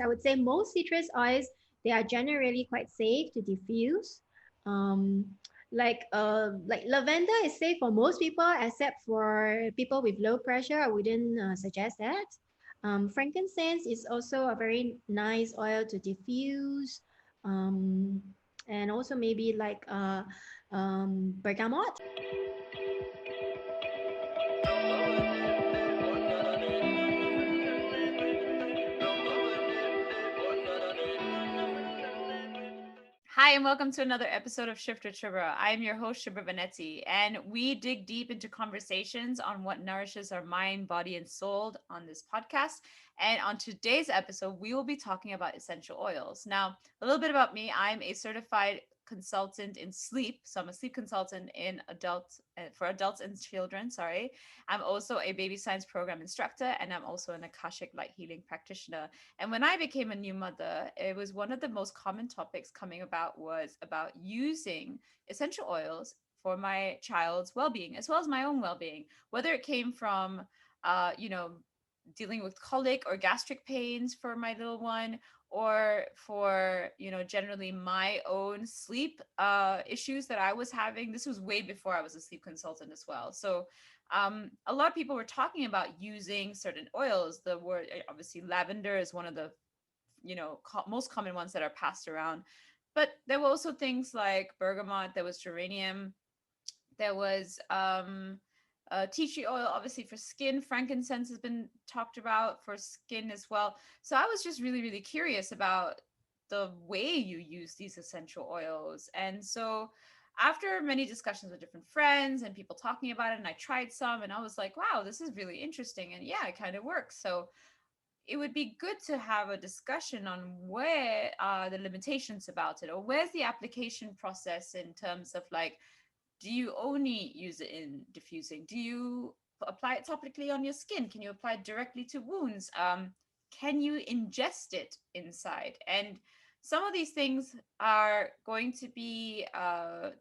I would say most citrus oils, they are generally quite safe to diffuse. Um, like lavender is safe for most people except for people with low pressure. I wouldn't suggest that. Frankincense is also a very nice oil to diffuse. Um, and also maybe like bergamot. Hi, and welcome to another episode of Shift with Shibra. I am your host, Shibra Vanetti, and we dig deep into conversations on what nourishes our mind, body, and soul on this podcast. And on today's episode, we will be talking about essential oils. Now, a little bit about me. I'm a certified consultant in sleep. So I'm a sleep consultant in adults for adults and children. Sorry. I'm also a baby science program instructor, and I'm also an Akashic light healing practitioner. And when I became a new mother, it was one of the most common topics coming about was about using essential oils for my child's well-being as well as my own well-being, whether it came from uh, you know dealing with colic or gastric pains for my little one, or for generally my own sleep issues that I was having. This was way before I was a sleep consultant as well. So a lot of people were talking about using certain oils. The word obviously lavender is one of the most common ones that are passed around, but there were also things like bergamot, there was geranium, there was tea tree oil, obviously for skin. Frankincense has been talked about for skin as well. So I was just really, really curious about the way you use these essential oils. And so after many discussions with different friends and people talking about it, and I tried some and I was like, wow, this is really interesting. And yeah, it kind of works. So it would be good to have a discussion on where are the limitations about it, or where's the application process in terms of like, do you only use it in diffusing? Do you apply it topically on your skin? Can you apply it directly to wounds? Can you ingest it inside? And some of these things are going to be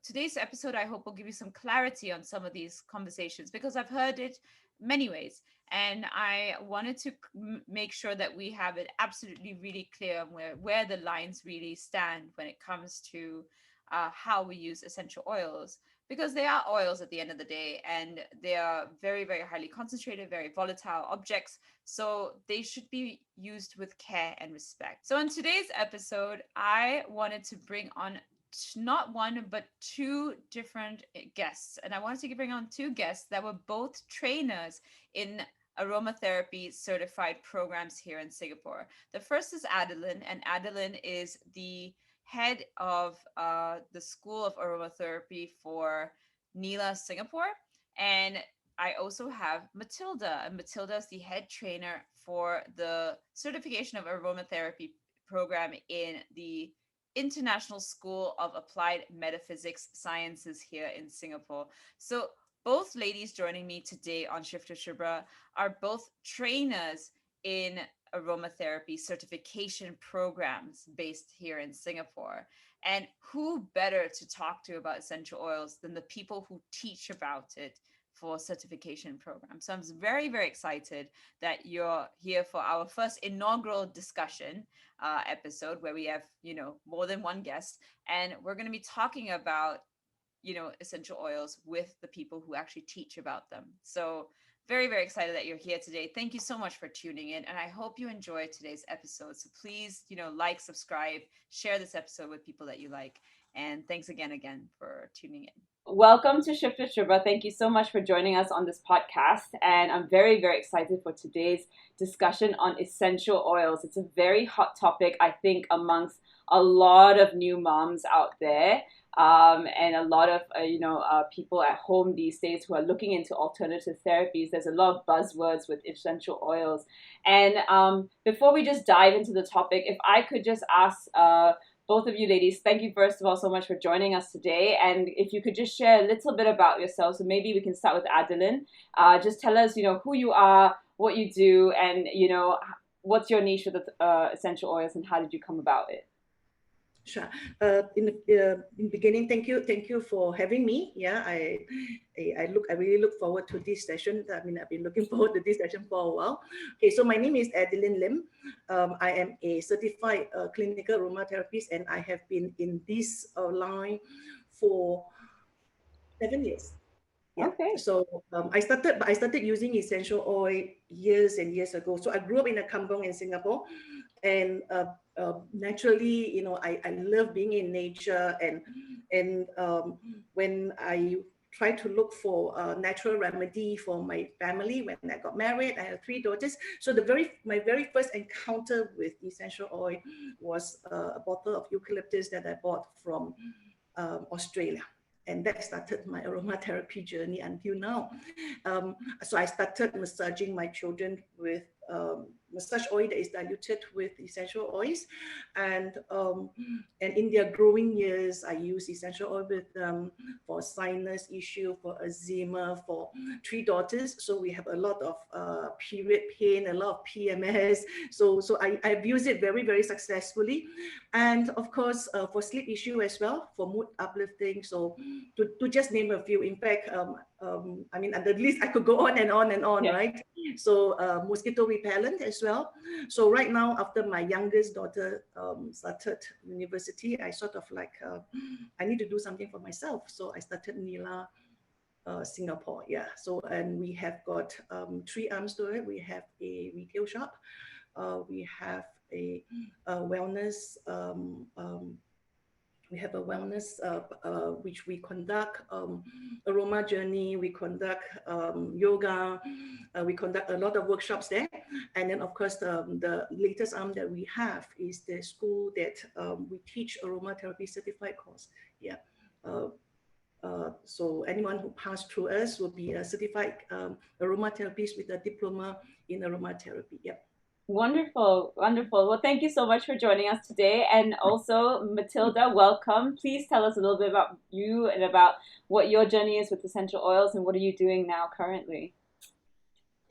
today's episode. I hope will give you some clarity on some of these conversations, because I've heard it many ways, and I wanted to make sure that we have it absolutely really clear on where the lines really stand when it comes to how we use essential oils, because they are oils at the end of the day, and they are very, very highly concentrated, very volatile objects. So they should be used with care and respect. So in today's episode, I wanted to bring on not one but two different guests, and I wanted to bring on two guests that were both trainers in aromatherapy certified programs here in Singapore. The first is Adeline, and Adeline is the head of the School of Aromatherapy for Nila Singapore. And I also have Matilda, and Matilda is the head trainer for the certification of aromatherapy program in the International School of Applied Metaphysics Sciences here in Singapore. So both ladies joining me today on Shift to Shibra are both trainers in aromatherapy certification programs based here in Singapore. And who better to talk to about essential oils than the people who teach about it for certification programs? So I'm very, very excited that you're here for our first inaugural discussion episode, where we have, more than one guest. And we're going to be talking about essential oils with the people who actually teach about them. So very, very excited that you're here today. Thank you so much for tuning in, and I hope you enjoy today's episode. So please, like, subscribe, share this episode with people that you like. And thanks again for tuning in. Welcome to Shift with Shibra. Thank you so much for joining us on this podcast. And I'm very, very excited for today's discussion on essential oils. It's a very hot topic, I think, amongst a lot of new moms out there. And a lot of people at home these days who are looking into alternative therapies. There's a lot of buzzwords with essential oils. And before we just dive into the topic, if I could just ask both of you ladies, thank you first of all so much for joining us today. And if you could just share a little bit about yourself, so maybe we can start with Adeline. Just tell us, who you are, what you do, and what's your niche with essential oils, and how did you come about it? Sure. In beginning, thank you for having me. Yeah, I really look forward to this session. I mean, I've been looking forward to this session for a while. Okay, so my name is Adeline Lim. I am a certified clinical aromatherapist, and I have been in this line for 7 years. Yeah. Okay. So I started using essential oil years and years ago. So I grew up in a kampong in Singapore, and naturally, you know, I love being in nature, and when I try to look for a natural remedy for my family when I got married. I have 3 daughters. So my very first encounter with essential oil was a bottle of eucalyptus that I bought from Australia. And that started my aromatherapy journey until now. So I started massaging my children with massage oil that is diluted with essential oils, and and in their growing years, I use essential oil with them for sinus issue, for eczema, for 3 daughters. So we have a lot of period pain, a lot of PMS. So I've used it very successfully, and of course for sleep issue as well, for mood uplifting. So to just name a few. In fact, I mean, at the list I could go on and on and on, Yeah. right? So mosquito repellent as well. So right now, after my youngest daughter started university, I sort of like I need to do something for myself. So I started Nila Singapore. Yeah. So and we have got 3 arms to it. We have a retail shop. We have a wellness we have a wellness which we conduct aroma journey, we conduct yoga, we conduct a lot of workshops there. And then of course the latest arm that we have is the school that we teach aromatherapy certified course. Yeah. So anyone who passed through us will be a certified aromatherapist with a diploma in aromatherapy. Yep. Wonderful, wonderful. Well, thank you so much for joining us today. And also, Matilda, welcome. Please tell us a little bit about you and about what your journey is with essential oils and what are you doing now currently?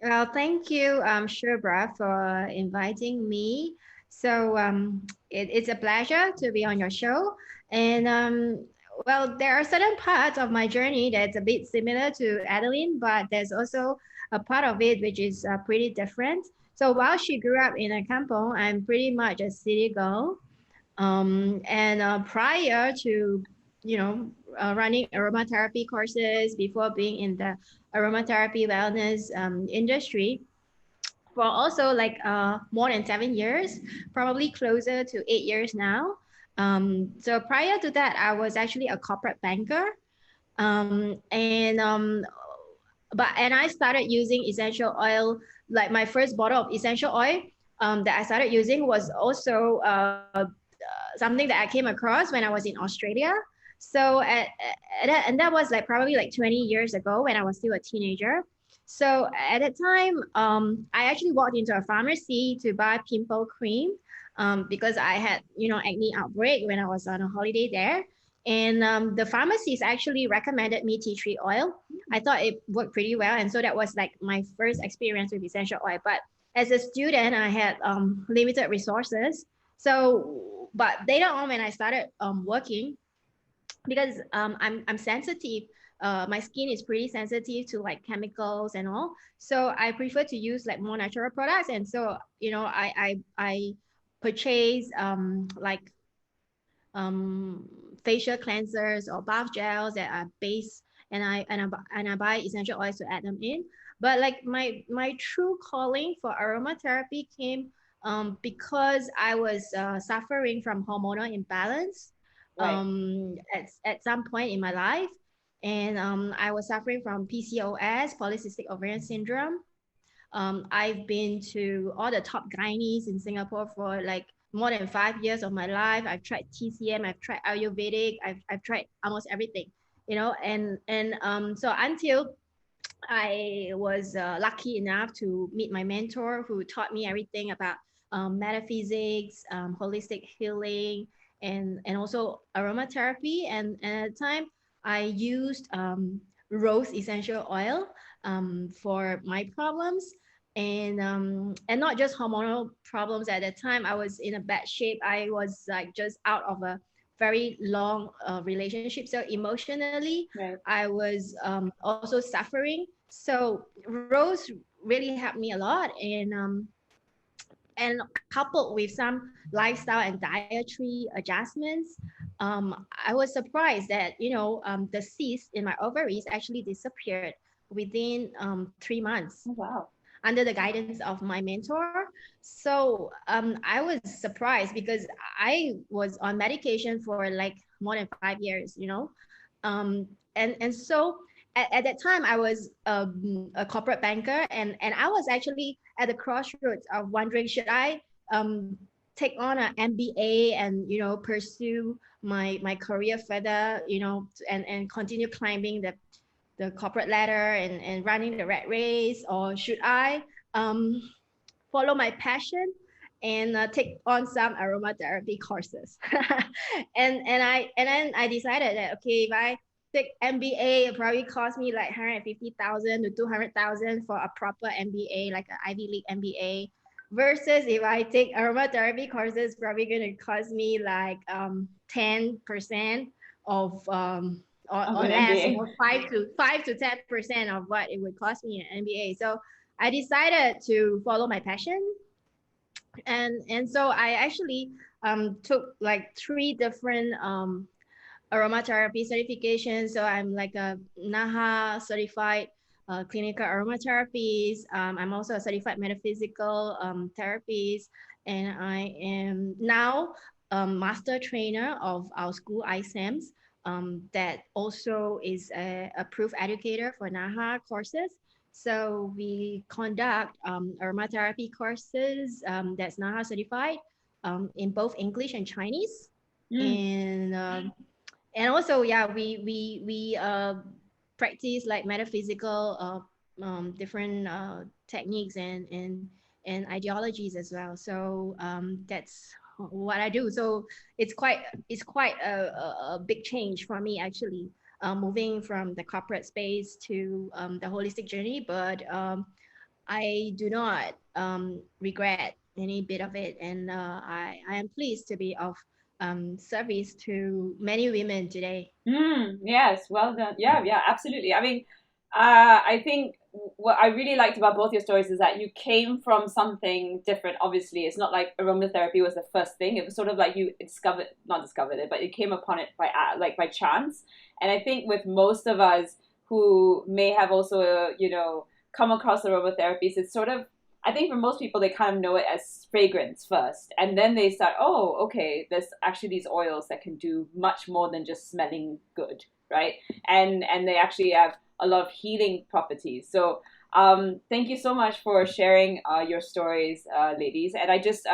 Well, thank you, Shubra, for inviting me. So it's a pleasure to be on your show. And well, there are certain parts of my journey that's a bit similar to Adeline, but there's also a part of it which is pretty different. So while she grew up in a kampong, I'm pretty much a city girl. And prior to, running aromatherapy courses, before being in the aromatherapy wellness industry, for also like more than 7 years, probably closer to 8 years now. So prior to that, I was actually a corporate banker. And and I started using essential oil, like my first bottle of essential oil that I started using was also something that I came across when I was in Australia. So and that was like probably like 20 years ago when I was still a teenager. So at that time, I actually walked into a pharmacy to buy pimple cream because I had, acne outbreak when I was on a holiday there. And the pharmacist actually recommended me tea tree oil. I thought it worked pretty well. And so that was like my first experience with essential oil. But as a student, I had limited resources. So, but later on when I started working, because I'm sensitive. My skin is pretty sensitive to like chemicals and all. So I prefer to use like more natural products. And so, I purchase like um, facial cleansers or bath gels that are base, and I buy essential oils to add them in. But like my true calling for aromatherapy came because I was suffering from hormonal imbalance Right. at some point in my life. And I was suffering from PCOS, polycystic ovarian syndrome. I've been to all the top gynaes in Singapore for like more than 5 years of my life. I've tried TCM, I've tried Ayurvedic, I've tried almost everything, and so until I was lucky enough to meet my mentor who taught me everything about metaphysics, holistic healing, and also aromatherapy. And at the time, I used rose essential oil for my problems. And not just hormonal problems. At that time, I was in a bad shape. I was like just out of a very long relationship. So emotionally, Right. I was also suffering. So Rose really helped me a lot, and coupled with some lifestyle and dietary adjustments, I was surprised that the cyst in my ovaries actually disappeared within 3 months Oh, wow. under the guidance of my mentor. So I was surprised because I was on medication for like more than 5 years, and so at that time I was a corporate banker, and I was actually at the crossroads of wondering, should I um, take on an MBA and pursue my career further, and continue climbing the corporate ladder and running the rat race, or should I um, follow my passion and take on some aromatherapy courses? And then I decided that, okay, if I take MBA, it probably cost me like 150,000 to 200,000 for a proper MBA, like an Ivy League MBA. Versus if I take aromatherapy courses, probably going to cost me like 10% of Of or an less, MBA. 5 to 10% of what it would cost me an MBA. So I decided to follow my passion, and so I actually took like three different aromatherapy certifications. So I'm like a NAHA certified clinical aromatherapist. I'm also a certified metaphysical therapist, and I am now a master trainer of our school ISAMS. That also is a approved educator for NAHA courses. So we conduct aromatherapy courses that's NAHA certified in both English and Chinese. Mm. And also, yeah, we practice like metaphysical different techniques and ideologies as well. So that's what I do. So it's quite a big change for me, actually, moving from the corporate space to the holistic journey. But I do not regret any bit of it, and I am pleased to be of service to many women today. Yes, well done. Yeah, yeah, absolutely. I mean, I think what I really liked about both your stories is that you came from something different. Obviously, it's not like aromatherapy was the first thing. It was sort of like you discovered, not discovered it, but you came upon it by like by chance. And I think with most of us who may have also, come across aromatherapies, it's sort of, I think for most people, they kind of know it as fragrance first. And then they start, oh, okay, there's actually these oils that can do much more than just smelling good, right? And they actually have a lot of healing properties. So thank you so much for sharing your stories, ladies. And I just,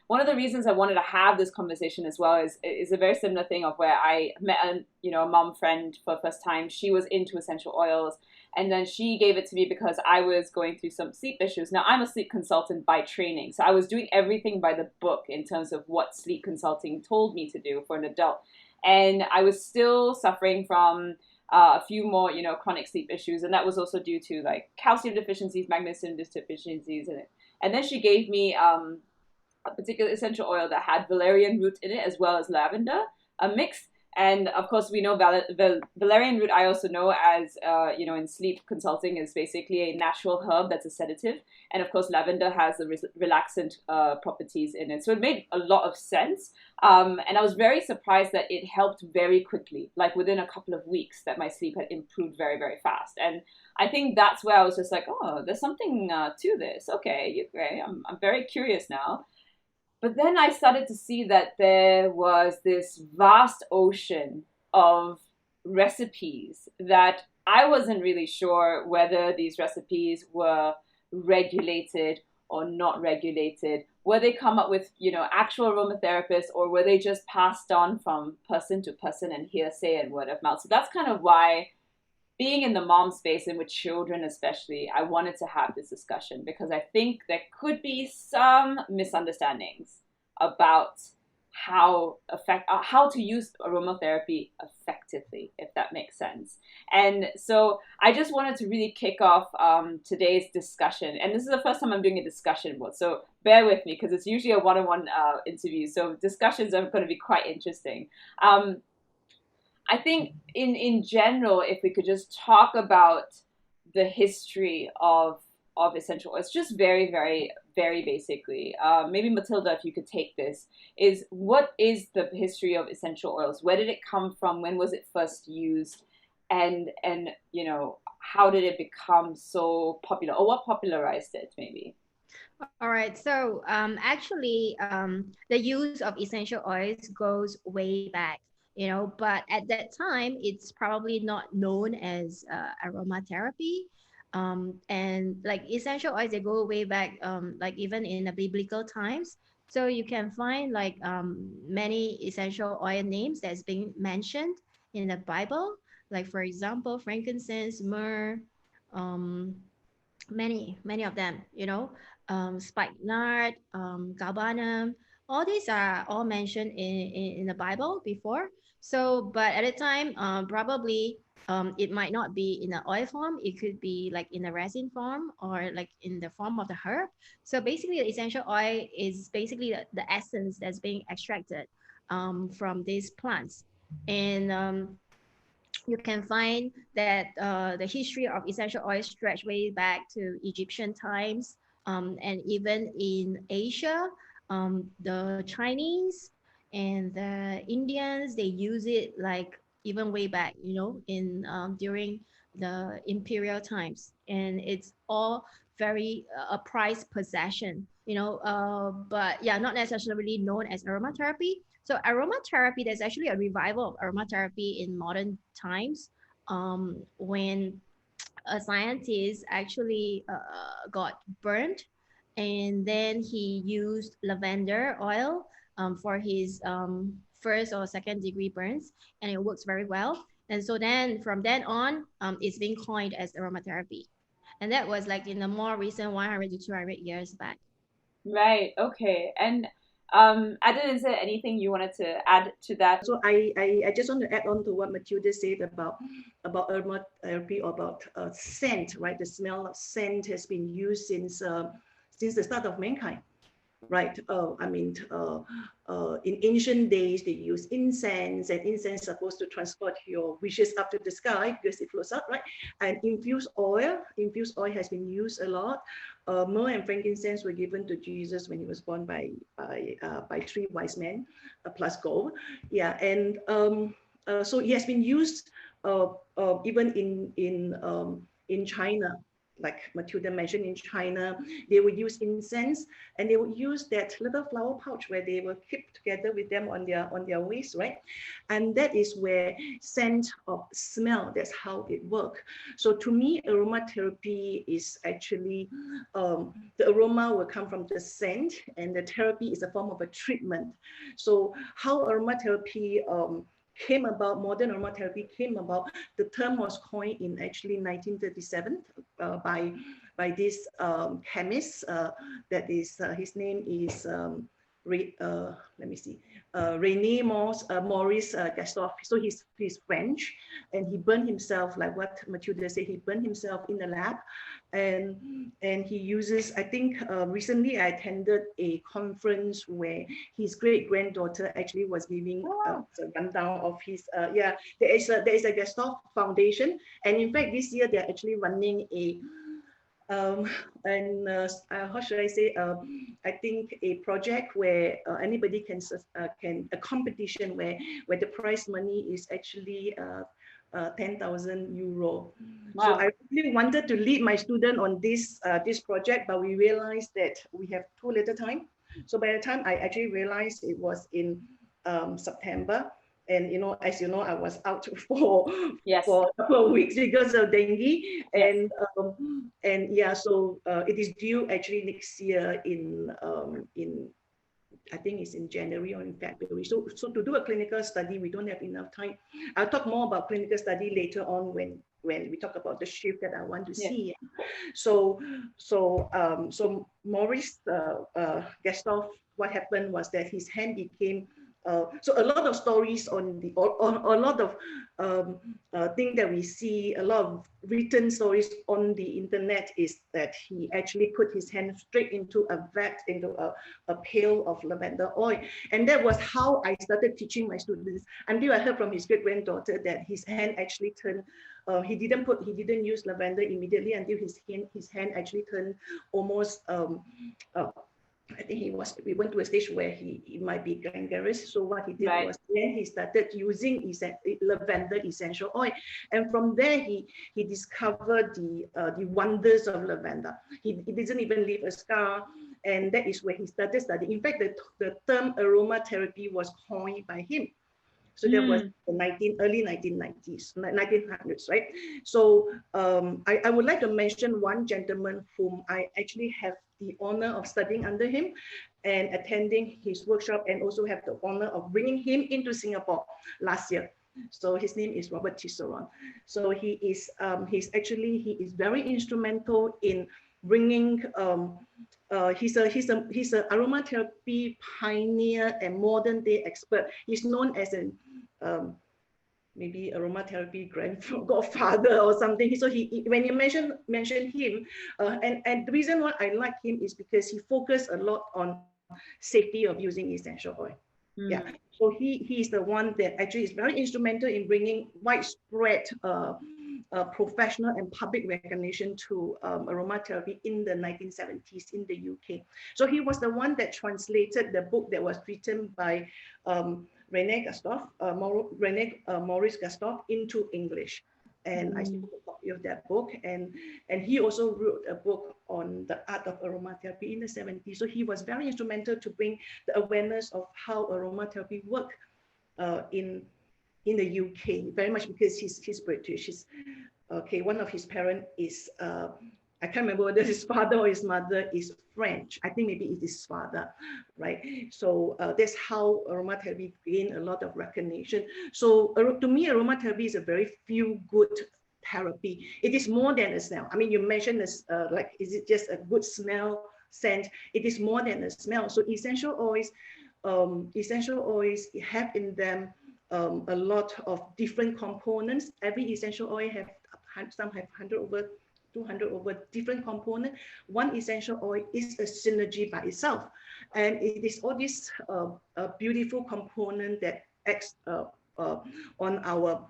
one of the reasons I wanted to have this conversation as well is a very similar thing of where I met a mom friend for the first time. She was into essential oils, and then she gave it to me because I was going through some sleep issues. Now, I'm a sleep consultant by training, so I was doing everything by the book in terms of what sleep consulting told me to do for an adult. And I was still suffering from a few more, chronic sleep issues. And that was also due to like calcium deficiencies, magnesium deficiencies in it. And then she gave me a particular essential oil that had valerian root in it as well as lavender, a mix. And of course, we know valerian root. I also know as in sleep consulting is basically a natural herb that's a sedative, and of course, lavender has the relaxant properties in it. So it made a lot of sense, and I was very surprised that it helped very quickly, like within a couple of weeks, that my sleep had improved very, very fast. And I think that's where I was just like, oh, there's something to this. Okay, I'm very curious now. But then I started to see that there was this vast ocean of recipes that I wasn't really sure whether these recipes were regulated or not regulated. Were they come up with, actual aromatherapists, or were they just passed on from person to person and hearsay and word of mouth? So that's kind of why, being in the mom space and with children especially, I wanted to have this discussion because I think there could be some misunderstandings about how to use aromatherapy effectively, if that makes sense. And so I just wanted to really kick off today's discussion, and this is the first time I'm doing a discussion board, so bear with me because it's usually a one-on-one interview, so discussions are going to be quite interesting. I think in general, if we could just talk about the history of essential oils, just very, very, very basically. Maybe Matilda, if you could take this, what is the history of essential oils? Where did it come from? When was it first used? And how did it become so popular, or what popularized it, maybe? All right. So the use of essential oils goes way back, but at that time, it's probably not known as aromatherapy. And like essential oils, they go way back, like even in the biblical times. So you can find like many essential oil names that's being mentioned in the Bible. Like for example, frankincense, myrrh, um, many of them, spikenard, galbanum. All these are all mentioned in the Bible before. So but at the time, probably it might not be in an oil form. It could be like in a resin form or like in the form of the herb. So basically the essential oil is basically the essence that's being extracted from these plants. And you can find that the history of essential oils stretch way back to Egyptian times, and even in Asia, the Chinese and the Indians, they use it like even way back, in during the imperial times, and it's all very a prized possession, but yeah, not necessarily known as aromatherapy. So aromatherapy, there's actually a revival of aromatherapy in modern times, when a scientist actually got burnt, and then he used lavender oil for his first or second degree burns, and it works very well. And so then from then on, it's been coined as aromatherapy. And that was like in the more recent 100 to 200 years back. Right. Okay. And Adeline, is there anything you wanted to add to that? So I just want to add on to what Matilda said about aromatherapy, about scent, right? The smell of scent has been used since the start of mankind, right? In ancient days, they use incense, and incense is supposed to transport your wishes up to the sky because it floats up, right? And infused oil has been used a lot. Myrrh and frankincense were given to Jesus when he was born by three wise men, plus gold. Yeah, and so it has been used even in China, like Matilda mentioned. In China, they would use incense, and they would use that little flower pouch where they will keep together with them on their waist, right? And that is where scent of smell, that's how it works. So to me, aromatherapy is actually the aroma will come from the scent, and the therapy is a form of a treatment. So how aromatherapy came about, modern aromatherapy came about, the term was coined in actually 1937 by this chemist, that is, his name is, let me see, Rene Maurice Gastov. So he's French, and he burned himself, like what Matilda said, he burned himself in the lab. And he uses, I think recently I attended a conference where his great granddaughter actually was giving a rundown of his, there is a Gastov Foundation, and in fact this year they're actually running how should I say, I think a project where anybody can a competition where the prize money is actually 10,000 euro. Wow. So I really wanted to lead my student on this project, but we realized that we have too little time. So by the time I actually realized, it was in September. And as you know, I was out for a couple of weeks because of dengue, and yeah, so it is due actually next year in I think it's in January or in February. So to do a clinical study, we don't have enough time. I'll talk more about clinical study later on when we talk about the shift that I want to see. So Maurice Gastov, what happened was that his hand became So a lot of stories on a lot of things that we see, a lot of written stories on the internet is that he actually put his hand straight into a vat, into a pail of lavender oil. And that was how I started teaching my students, until I heard from his great granddaughter that his hand actually turned. He didn't use lavender immediately until his hand actually turned almost. I think we went to a stage where he might be gangrenous. So what he did Right. was then he started using lavender essential oil, and from there he discovered the wonders of lavender. He didn't even leave a scar, and that is where he started studying. In fact, the term aromatherapy was coined by him. So that was the early 1990s, 1900s, right? So I would like to mention one gentleman whom I actually have the honor of studying under him and attending his workshop, and also have the honor of bringing him into Singapore last year. So his name is Robert Tisseron. So he is very instrumental in bringing. He's a aromatherapy pioneer and modern day expert. He's known as an maybe aromatherapy godfather or something. So when you mention him, and the reason why I like him is because he focused a lot on safety of using essential oil. Yeah. So he is the one that actually is very instrumental in bringing widespread professional and public recognition to aromatherapy in the 1970s in the UK. So he was the one that translated the book that was written by Maurice Gustave into English. And I still have a copy of that book. And he also wrote a book on the art of aromatherapy in the 70s. So he was very instrumental to bring the awareness of how aromatherapy worked in the UK, very much because he's British. One of his parents is I can't remember whether his father or his mother is French. I think maybe it is his father, right? So that's how aromatherapy gained a lot of recognition. So to me, aromatherapy is a very feel-good therapy. It is more than a smell. I mean, you mentioned this, like, is it just a good smell, scent? It is more than a smell. So essential oils have in them a lot of different components. Every essential oil some have 100 over 200 over different components. One essential oil is a synergy by itself. And it is all this beautiful component that acts on our,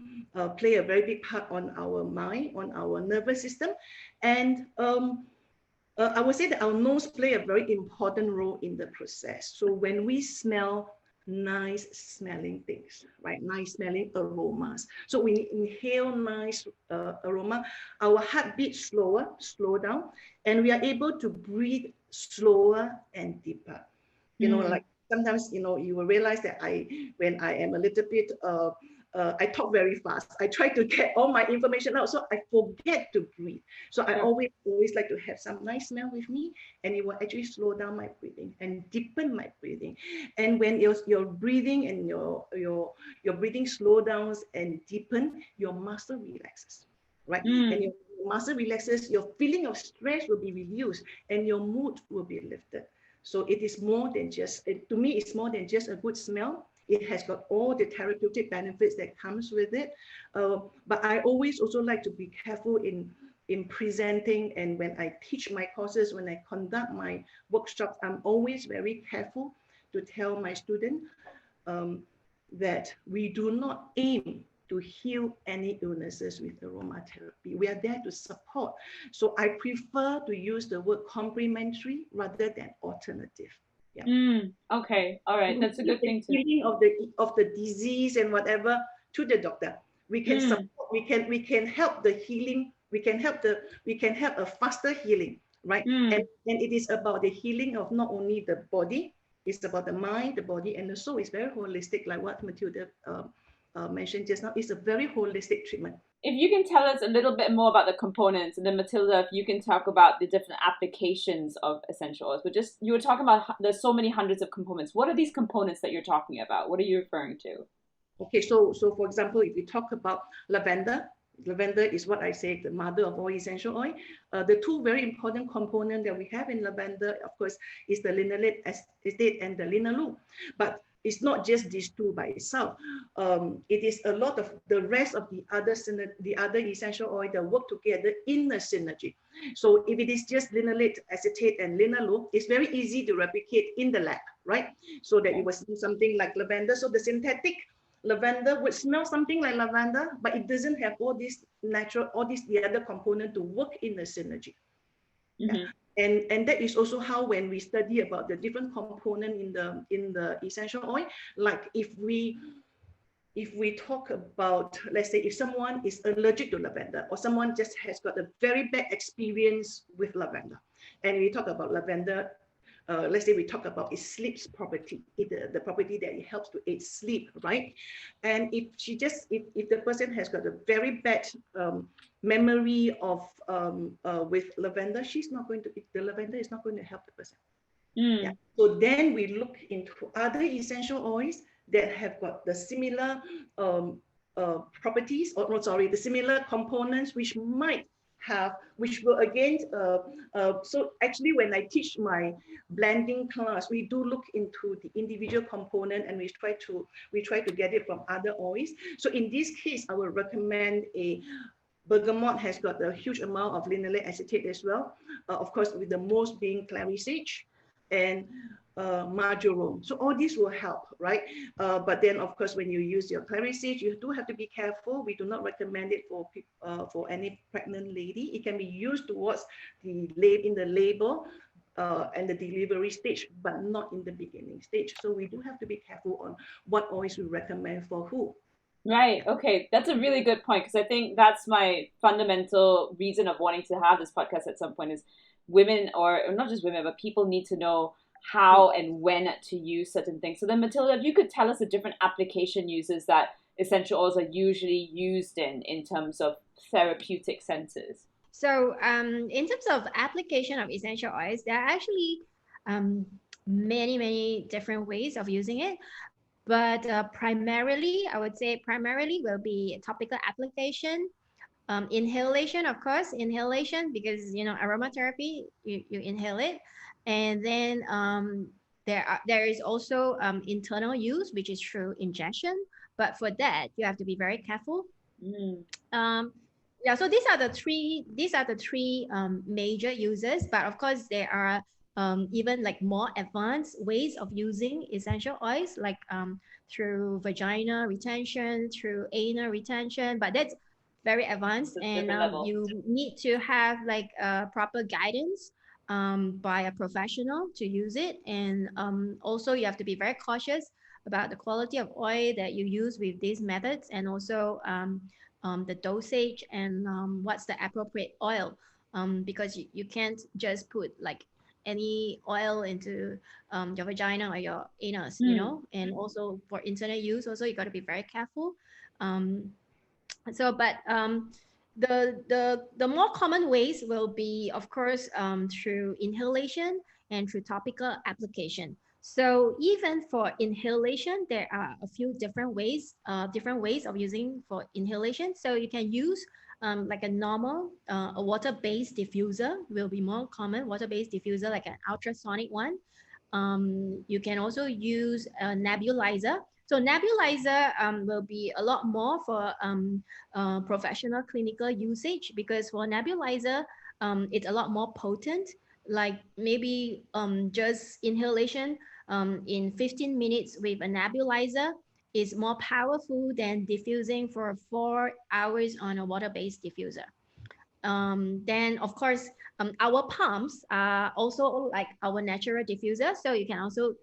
play a very big part on our mind, on our nervous system. And I would say that our nose play a very important role in the process. So when we smell nice smelling things, right? Nice smelling aromas. So when we inhale nice aroma, our heartbeat slow down, and we are able to breathe slower and deeper. You know, like sometimes, you know, you will realize that when I am a little bit, I talk very fast. I try to get all my information out, so I forget to breathe. So I always like to have some nice smell with me, and it will actually slow down my breathing and deepen my breathing. And when your breathing and your breathing slow down and deepen, your muscle relaxes, right? And your muscle relaxes, your feeling of stress will be reduced, and your mood will be lifted. So it is more than just, to me, it's more than just a good smell. It has got all the therapeutic benefits that comes with it. But I always also like to be careful in presenting, and when I teach my courses, when I conduct my workshops, I'm always very careful to tell my student that we do not aim to heal any illnesses with aromatherapy. We are there to support. So I prefer to use the word complementary rather than alternative. Yeah. Okay. All right. That's a good thing to healing of the disease and whatever to the doctor. We can support. We can help the healing. We can help a faster healing, right? And it is about the healing of not only the body. It's about the mind, the body, and the soul. It's very holistic, like what Matilda mentioned just now. It's a very holistic treatment. If you can tell us a little bit more about the components, and then Matilda, if you can talk about the different applications of essential oils. But just, you were talking about there's so many hundreds of components. What are these components that you're talking about? What are you referring to? Okay, so for example, if we talk about lavender is what I say, the mother of all essential oil. The two very important components that we have in lavender, of course, is the linaloic acid and the linalool. But it's not just these two by itself. It is a lot of the rest of the other essential oil that work together in a synergy. So if it is just linolate acetate and linalool, it's very easy to replicate in the lab, right? So that it was something like lavender. So the synthetic lavender would smell something like lavender, but it doesn't have all these natural, all these the other component to work in the synergy. Yeah. And that is also how when we study about the different component in the essential oil, like if we talk about, let's say if someone is allergic to lavender or someone just has got a very bad experience with lavender, and we talk about lavender, let's say we talk about its sleep property, the property that it helps to aid sleep, right? And if the person has got a very bad memory of with lavender, the lavender is not going to help the person. Yeah. So then we look into other essential oils that have got the similar properties, or no, sorry, the similar components, which will again, so actually when I teach my blending class, we do look into the individual component and we try to get it from other oils. So in this case, I would recommend a bergamot has got a huge amount of linolenic acetate as well. Of course, with the most being clary sage and marjoram. So all these will help, right? But then, of course, when you use your clary sage, you do have to be careful. We do not recommend it for any pregnant lady. It can be used towards in the labor and the delivery stage, but not in the beginning stage. So we do have to be careful on what oils we recommend for who. Right. Okay. That's a really good point, because I think that's my fundamental reason of wanting to have this podcast at some point is women, or not just women, but people need to know how and when to use certain things. So then, Matilda, if you could tell us the different application uses that essential oils are usually used in terms of therapeutic senses. So in terms of application of essential oils, there are actually many different ways of using it. But primarily, I would say primarily will be topical application, inhalation, of course, inhalation, because, aromatherapy, you inhale it. And then there is also internal use, which is through ingestion. But for that, you have to be very careful. Um, yeah, so these are the three major uses, but of course there are even like more advanced ways of using essential oils, like through vagina retention, through anal retention, but that's very advanced, and you need to have like proper guidance by a professional to use it, and also you have to be very cautious about the quality of oil that you use with these methods, and also the dosage, and what's the appropriate oil, because you can't just put like any oil into your vagina or your anus, and also for internal use also you got to be very careful. The more common ways will be, of course, through inhalation and through topical application. So even for inhalation, there are a few different ways of using for inhalation. So you can use like a normal, a water-based diffuser will be more common, water-based diffuser like an ultrasonic one. You can also use a nebulizer. So nebulizer will be a lot more for professional clinical usage, because for nebulizer, it's a lot more potent. Like maybe just inhalation in 15 minutes with a nebulizer is more powerful than diffusing for 4 hours on a water-based diffuser. Then of course, our pumps are also like our natural diffuser. So you can also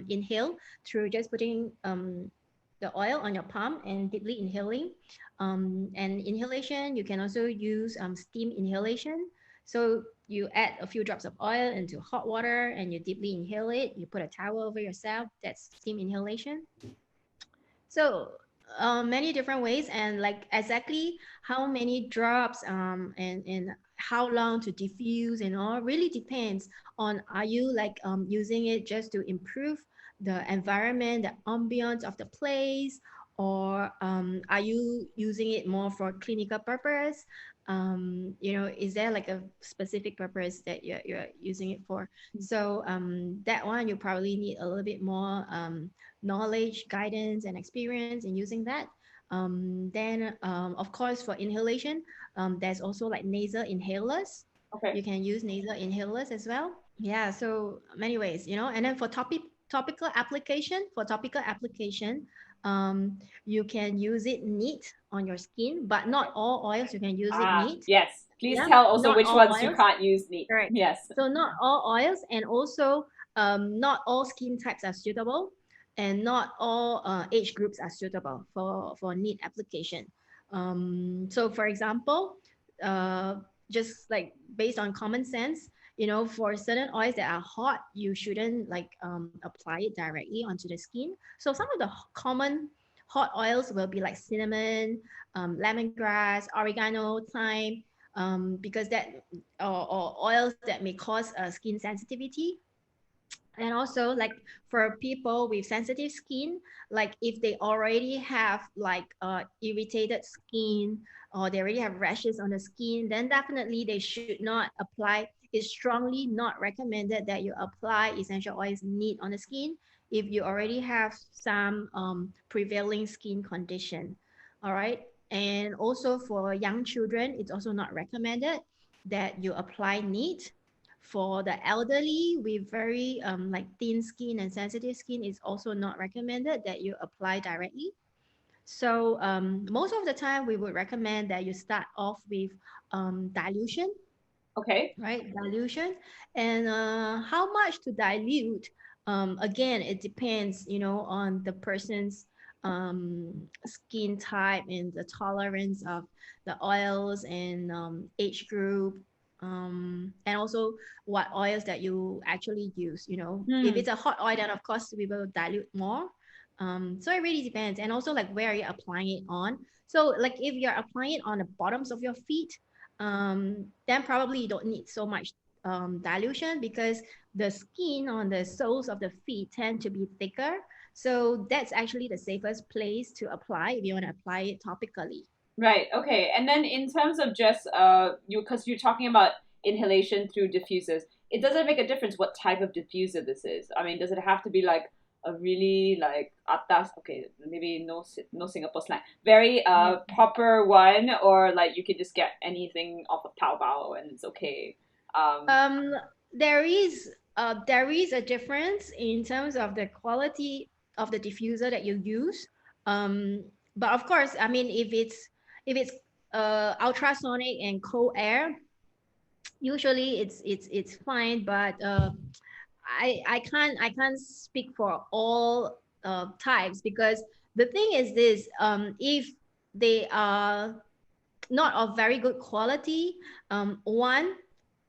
inhale through just putting the oil on your palm and deeply inhaling. And inhalation, you can also use steam inhalation. So you add a few drops of oil into hot water and you deeply inhale it. You put a towel over yourself. That's steam inhalation. So many different ways, and like exactly how many drops and how long to diffuse and all really depends on, are you like using it just to improve the environment, the ambience of the place, or are you using it more for clinical purpose? Is there like a specific purpose that you're using it for? So that one you probably need a little bit more knowledge, guidance, and experience in using that. Then of course for inhalation, there's also like nasal inhalers. Okay. You can use nasal inhalers as well. Yeah, so many ways, and then for topical application, you can use it neat on your skin, but not all oils you can use it Ah, neat. yes. Please Yeah, tell also not which all ones you oils. can't use neat. Correct. Yes. So not all oils, and also not all skin types are suitable, and not all age groups are suitable for neat application. So for example, uh, just like based on common sense, for certain oils that are hot, you shouldn't like apply it directly onto the skin. So some of the common hot oils will be like cinnamon, lemongrass, oregano, thyme, because that or oils that may cause skin sensitivity. And also like for people with sensitive skin, like if they already have like irritated skin, or they already have rashes on the skin, then definitely they should not apply. It's strongly not recommended that you apply essential oils neat on the skin if you already have some prevailing skin condition. All right. And also for young children, it's also not recommended that you apply neat. For the elderly with very like thin skin and sensitive skin, it's also not recommended that you apply directly. So most of the time, we would recommend that you start off with dilution, Okay. right? Dilution, and how much to dilute. Again, it depends, on the person's skin type and the tolerance of the oils and age group, and also what oils that you actually use. If Hmm. it's a hot oil, then of course we will dilute more. So it really depends, and also like where are you applying it on. So like if you're applying it on the bottoms of your feet, then probably you don't need so much dilution, because the skin on the soles of the feet tend to be thicker. So that's actually the safest place to apply if you want to apply it topically. Right. Okay. And then in terms of just because you're talking about inhalation through diffusers, it doesn't make a difference what type of diffuser this is. I mean, does it have to be like a really like atas? Okay, maybe no Singapore slang. Very Yeah. proper one, or like you could just get anything off of Taobao and it's okay. Um. Um, there is a difference in terms of the quality of the diffuser that you use. Um, but of course, I mean, if it's ultrasonic and cold air, usually it's fine. But I can't speak for all types, because the thing is this: if they are not of very good quality, one,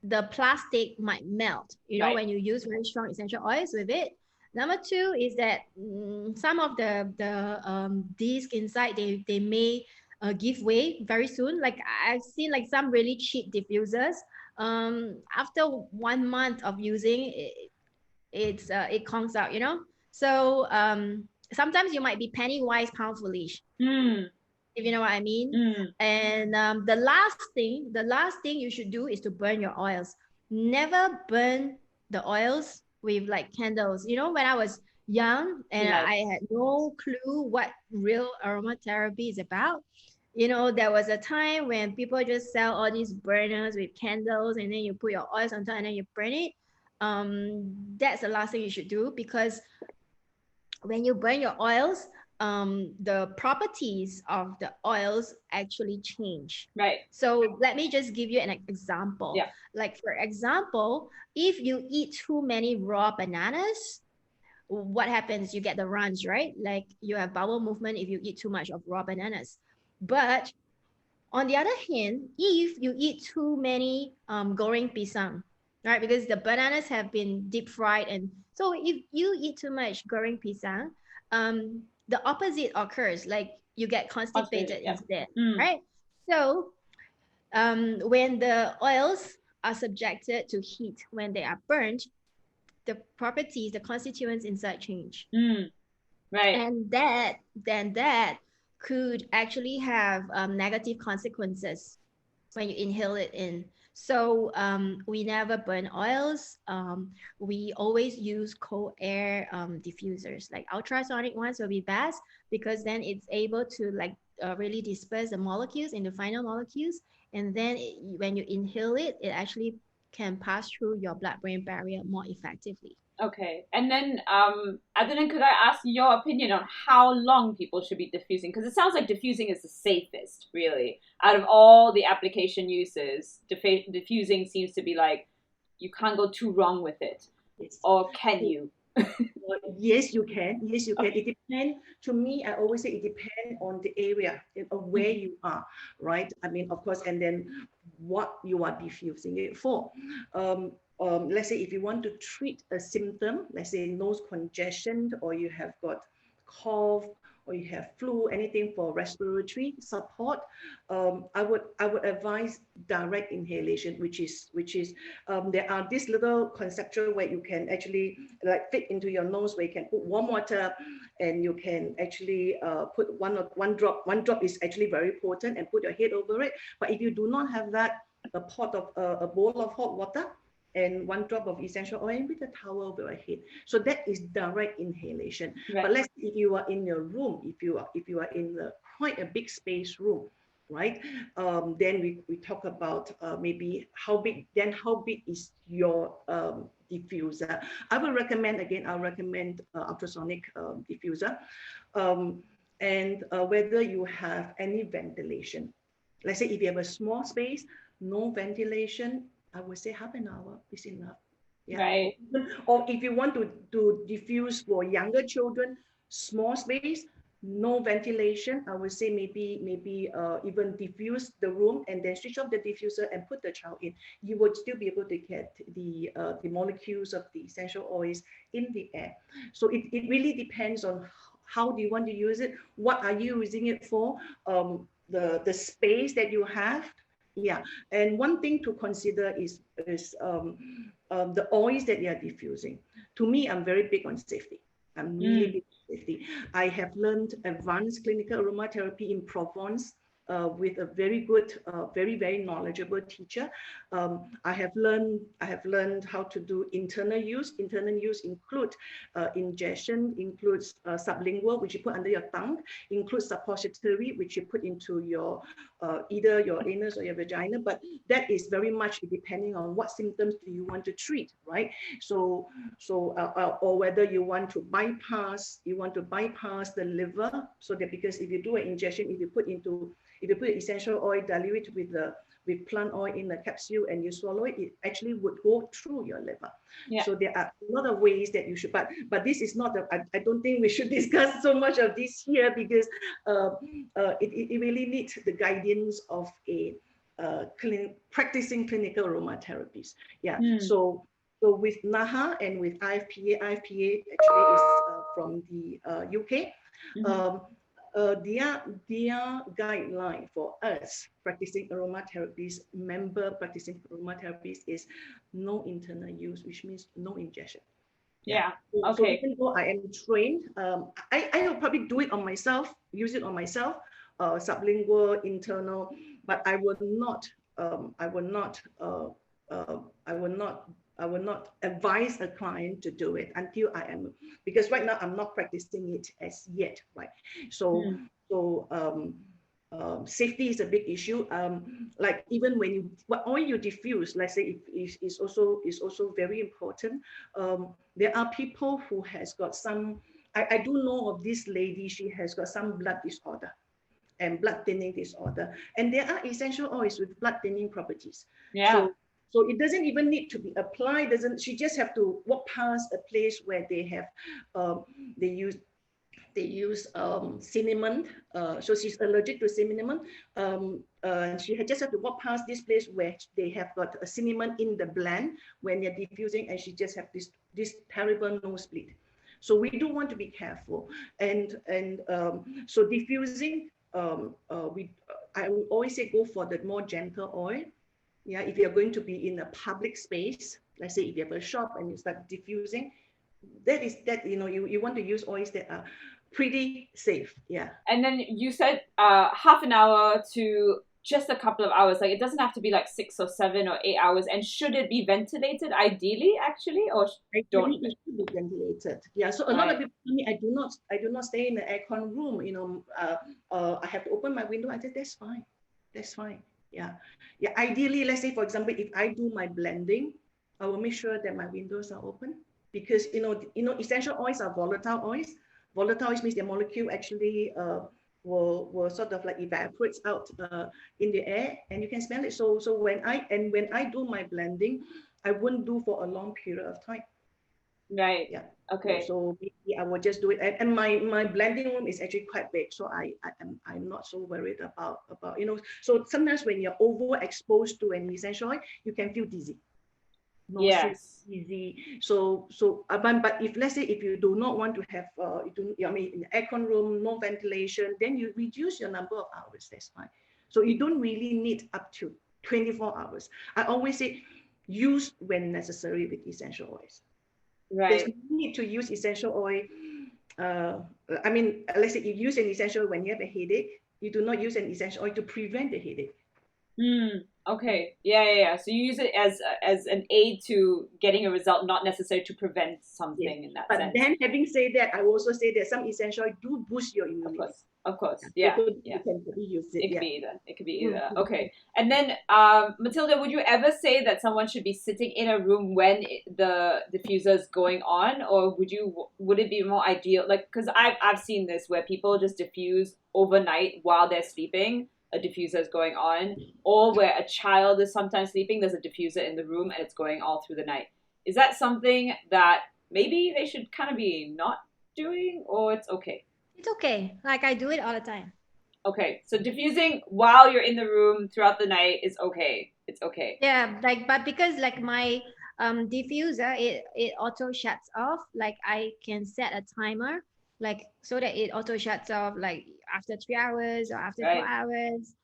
the plastic might melt, Right. when you use very strong essential oils with it. Number two is that some of the disc inside, they may give way very soon. Like I've seen like some really cheap diffusers. After 1 month of using it, it comes out. So sometimes you might be penny wise, pound foolish, Hmm. if you know what I mean. Hmm. And the last thing you should do is to burn your oils. Never burn the oils with like candles. When I was young and Yes. I had no clue what real aromatherapy is about. There was a time when people just sell all these burners with candles, and then you put your oils on top and then you burn it. That's the last thing you should do, because when you burn your oils, the properties of the oils actually change. Right. So let me just give you an example. Yeah. Like for example, if you eat too many raw bananas, what happens? You get the runs, right? Like you have bowel movement if you eat too much of raw bananas. But on the other hand, if you eat too many goreng pisang, right? Because the bananas have been deep fried, and so if you eat too much goreng pisang, the opposite occurs. Like you get Constipated. constipated Yeah. instead, Hmm. right? So when the oils are subjected to heat, when they are burnt, the properties, the constituents inside change, Hmm. Right. and that could actually have negative consequences. when you inhale it in. So we never burn oils. We always use cold air diffusers. Like ultrasonic ones will be best because then it's able to like really disperse the molecules into final molecules. And then when you inhale it, it actually can pass through your blood-brain barrier more effectively. Okay. And then, Adeline, could I ask your opinion on how long people should be diffusing? Because it sounds like diffusing is the safest, really. Out of all the application uses, diffusing seems to be like, you can't go too wrong with it. Yes. Or can you? Yes, you can. Yes, you can. It depends. To me, I always say it depends on the area of where you are, right? I mean, of course, and then what you are diffusing it for. Let's say if you want to treat a symptom, let's say nose congestion, or you have got cough, or you have flu, anything for respiratory support, I would advise direct inhalation, which is there are these little conceptual where you can actually like fit into your nose, where you can put warm water, and you can actually put one drop. One drop is actually very potent, and put your head over it. But if you do not have that, a bowl of hot water and one drop of essential oil with a towel over your head. So that is direct inhalation. Right. But let's say if you are in your room, if you are in quite a big space room, right? Then we talk about maybe how big is your diffuser. I'll recommend ultrasonic diffuser, and whether you have any ventilation. Let's say if you have a small space, no ventilation, I would say half an hour is enough. Yeah. Right. Or if you want to diffuse for younger children, small space, no ventilation, I would say maybe even diffuse the room and then switch off the diffuser and put the child in. You would still be able to get the molecules of the essential oils in the air. So it really depends on how do you want to use it, what are you using it for, the space that you have. Yeah, and one thing to consider is the oils that you are diffusing. To me, I'm very big on safety. I'm really big on safety. I have learned advanced clinical aromatherapy in Provence with a very good, very knowledgeable teacher. I have learned how to do internal use. Internal use include ingestion, includes sublingual, which you put under your tongue, includes suppository, which you put into your either your anus or your vagina. But that is very much depending on what symptoms do you want to treat, right? So or whether you want to bypass the liver, so that because if you do an injection, if you put essential oil, dilute it with plant oil in a capsule and you swallow it, it actually would go through your liver. Yeah. So there are a lot of ways that you should, but this is not I don't think we should discuss so much of this here, because it really needs the guidance of a practicing clinical aromatherapies. Yeah. So with NAHA and with IFPA actually is from the UK. Their guideline for us practicing aromatherapies is no internal use, which means no injection. Yeah. Okay. So even though I am trained, I will probably do it on myself, use it on myself, sublingual, internal, but I will not advise a client to do it until I am, because right now I'm not practicing it as yet, right? So safety is a big issue. Like even when what oil you diffuse, let's say is also very important. There are people who has got some. I do know of this lady. She has got some blood disorder and blood thinning disorder, and there are essential oils with blood thinning properties. Yeah. So it doesn't even need to be applied. She just have to walk past a place where they have they use cinnamon. So she's allergic to cinnamon. She just have to walk past this place where they have got a cinnamon in the blend when they're diffusing, and she just have this terrible nosebleed. So we do want to be careful, and so diffusing. I will always say go for the more gentle oil. Yeah, if you're going to be in a public space, let's say if you have a shop and you start diffusing, you want to use oils that are pretty safe. Yeah. And then you said half an hour to just a couple of hours? Like, it doesn't have to be like 6 or 7 or 8 hours. And should it be ventilated ideally, actually, or don't? Actually, it should be ventilated. Yeah. So a lot of Right. people tell me I do not stay in the aircon room. I have to open my window. I said that's fine. That's fine. Yeah. Yeah. Ideally, let's say for example, if I do my blending, I will make sure that my windows are open because essential oils are volatile oils. Volatile oils means the molecule actually will sort of like evaporates out in the air, and you can smell it. So when I do my blending, I wouldn't do for a long period of time. Right. Yeah. Okay. So maybe I will just do it. And my blending room is actually quite big, so I'm not so worried about. So sometimes when you're overexposed to an essential oil, you can feel dizzy, nauseous, Yes. dizzy. But if let's say if you do not want to have in the aircon room, no ventilation, then you reduce your number of hours. That's fine. So you don't really need up to 24 hours. I always say use when necessary with essential oils. There's no Right. need to use essential oil. Uh, let's say you use an essential when you have a headache. You do not use an essential oil to prevent the headache. Okay. Yeah. So you use it as an aid to getting a result, not necessarily to prevent Yes. something in that But sense. then, having said that, I will also say that some essential oil do boost your Of immunity. course. Of course. Yeah. Yeah. So Yeah. you can probably use it. It could Yeah. be either. It could be either. Mm-hmm. Okay. And then, Matilda, would you ever say that someone should be sitting in a room when the diffuser is going on, or would it be more ideal? Like, because I've seen this where people just diffuse overnight while they're sleeping. A diffuser is going on, or where a child is sometimes sleeping, there's a diffuser in the room and it's going all through the night. Is that something that maybe they should kind of be not doing, or it's okay? It's okay. Like I do it all the time. Okay, so diffusing while you're in the room throughout the night is okay. It's okay. Yeah, like but because like my diffuser it auto shuts off. Like I can set a timer like so that it auto shuts off like after 3 hours or after four Right. hours.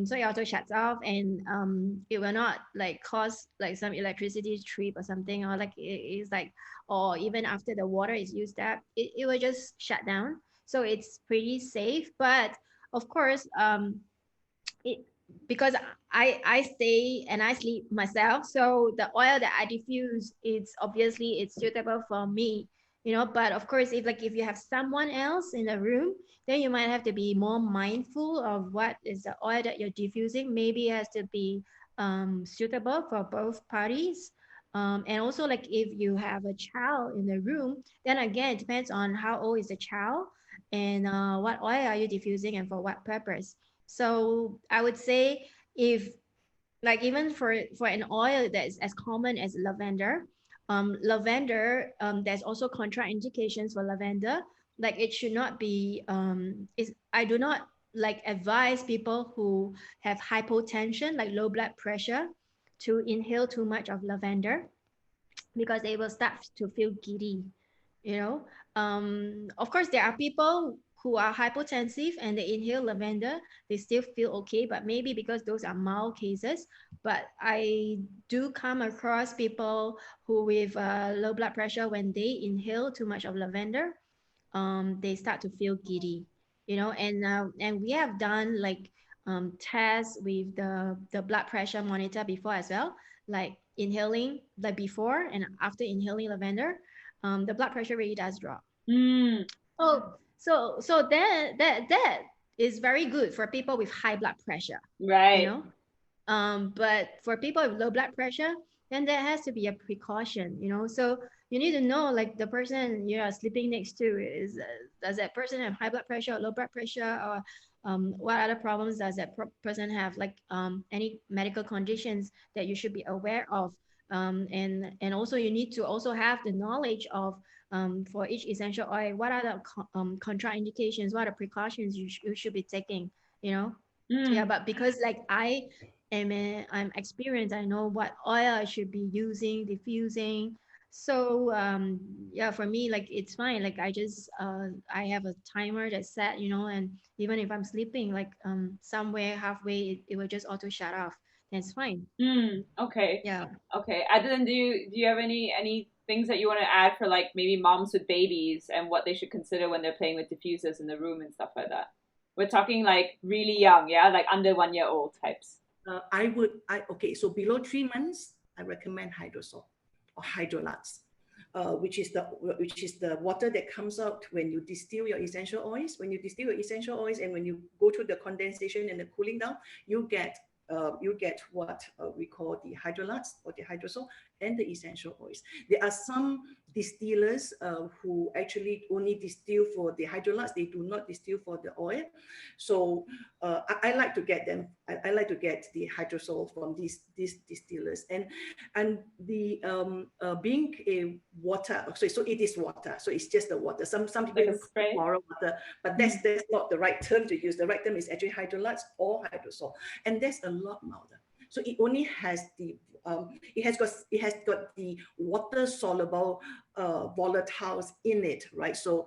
So it auto shuts off and it will not like cause like some electricity trip or something or like it's like or even after the water is used up, it will just shut down. So it's pretty safe. But of course, it because I stay and I sleep myself, so the oil that I diffuse, it's suitable for me, but of course if you have someone else in the room, then you might have to be more mindful of what is the oil that you're diffusing. Maybe it has to be suitable for both parties. And also like if you have a child in the room, then again it depends on how old is the child and what oil are you diffusing and for what purpose. So I would say if like even for an oil that is as common as lavender, there's also contraindications for lavender. Like it should not be is I do not like advise people who have hypotension, like low blood pressure, to inhale too much of lavender because they will start to feel giddy, you know. Of course there are people who are hypotensive and they inhale lavender, they still feel okay, but maybe because those are mild cases. But I do come across people who with low blood pressure, when they inhale too much of lavender, they start to feel giddy, and we have done like tests with the blood pressure monitor before as well, like inhaling like before and after inhaling lavender, the blood pressure really does drop. Mm, So that is very good for people with high blood pressure, you right. know. But for people with low blood pressure, then there has to be a precaution, So you need to know like the person you are sleeping next to is does that person have high blood pressure or low blood pressure, or what other problems does that person have, like any medical conditions that you should be aware of. And also you need to also have the knowledge of for each essential oil, what are the contraindications, what are precautions you should be taking, you know. Yeah, Mm, but because like I'm experienced, I know what oil I should be using, diffusing. So yeah, for me, like it's fine. Like I have a timer that's set, and even if I'm sleeping, like somewhere halfway, it will just auto shut off. That's fine. okay. Yeah. Okay. Adeline, do you have any things that you want to add for like maybe moms with babies and what they should consider when they're playing with diffusers in the room and stuff like that? We're talking like really young, yeah, like under 1 year old types. Okay, so below 3 months, I recommend hydrosol or hydrolats, which is the water that comes out when you distill your essential oils. When you distill your essential oils and when you go through the condensation and the cooling down, you get what we call the hydrolats or the hydrosol and the essential oils. There are some distillers who actually only distill for the hydrolats. They do not distill for the oil. So I like to get them. I like to get the hydrosol from these distillers. And the being a water, so it is water. So it's just the water. Some people Like a spray? moral water, but that's not the right term to use. The right term is actually hydrolats or hydrosol, and that's a lot milder. So it only has it has got the water soluble volatiles in it, right? So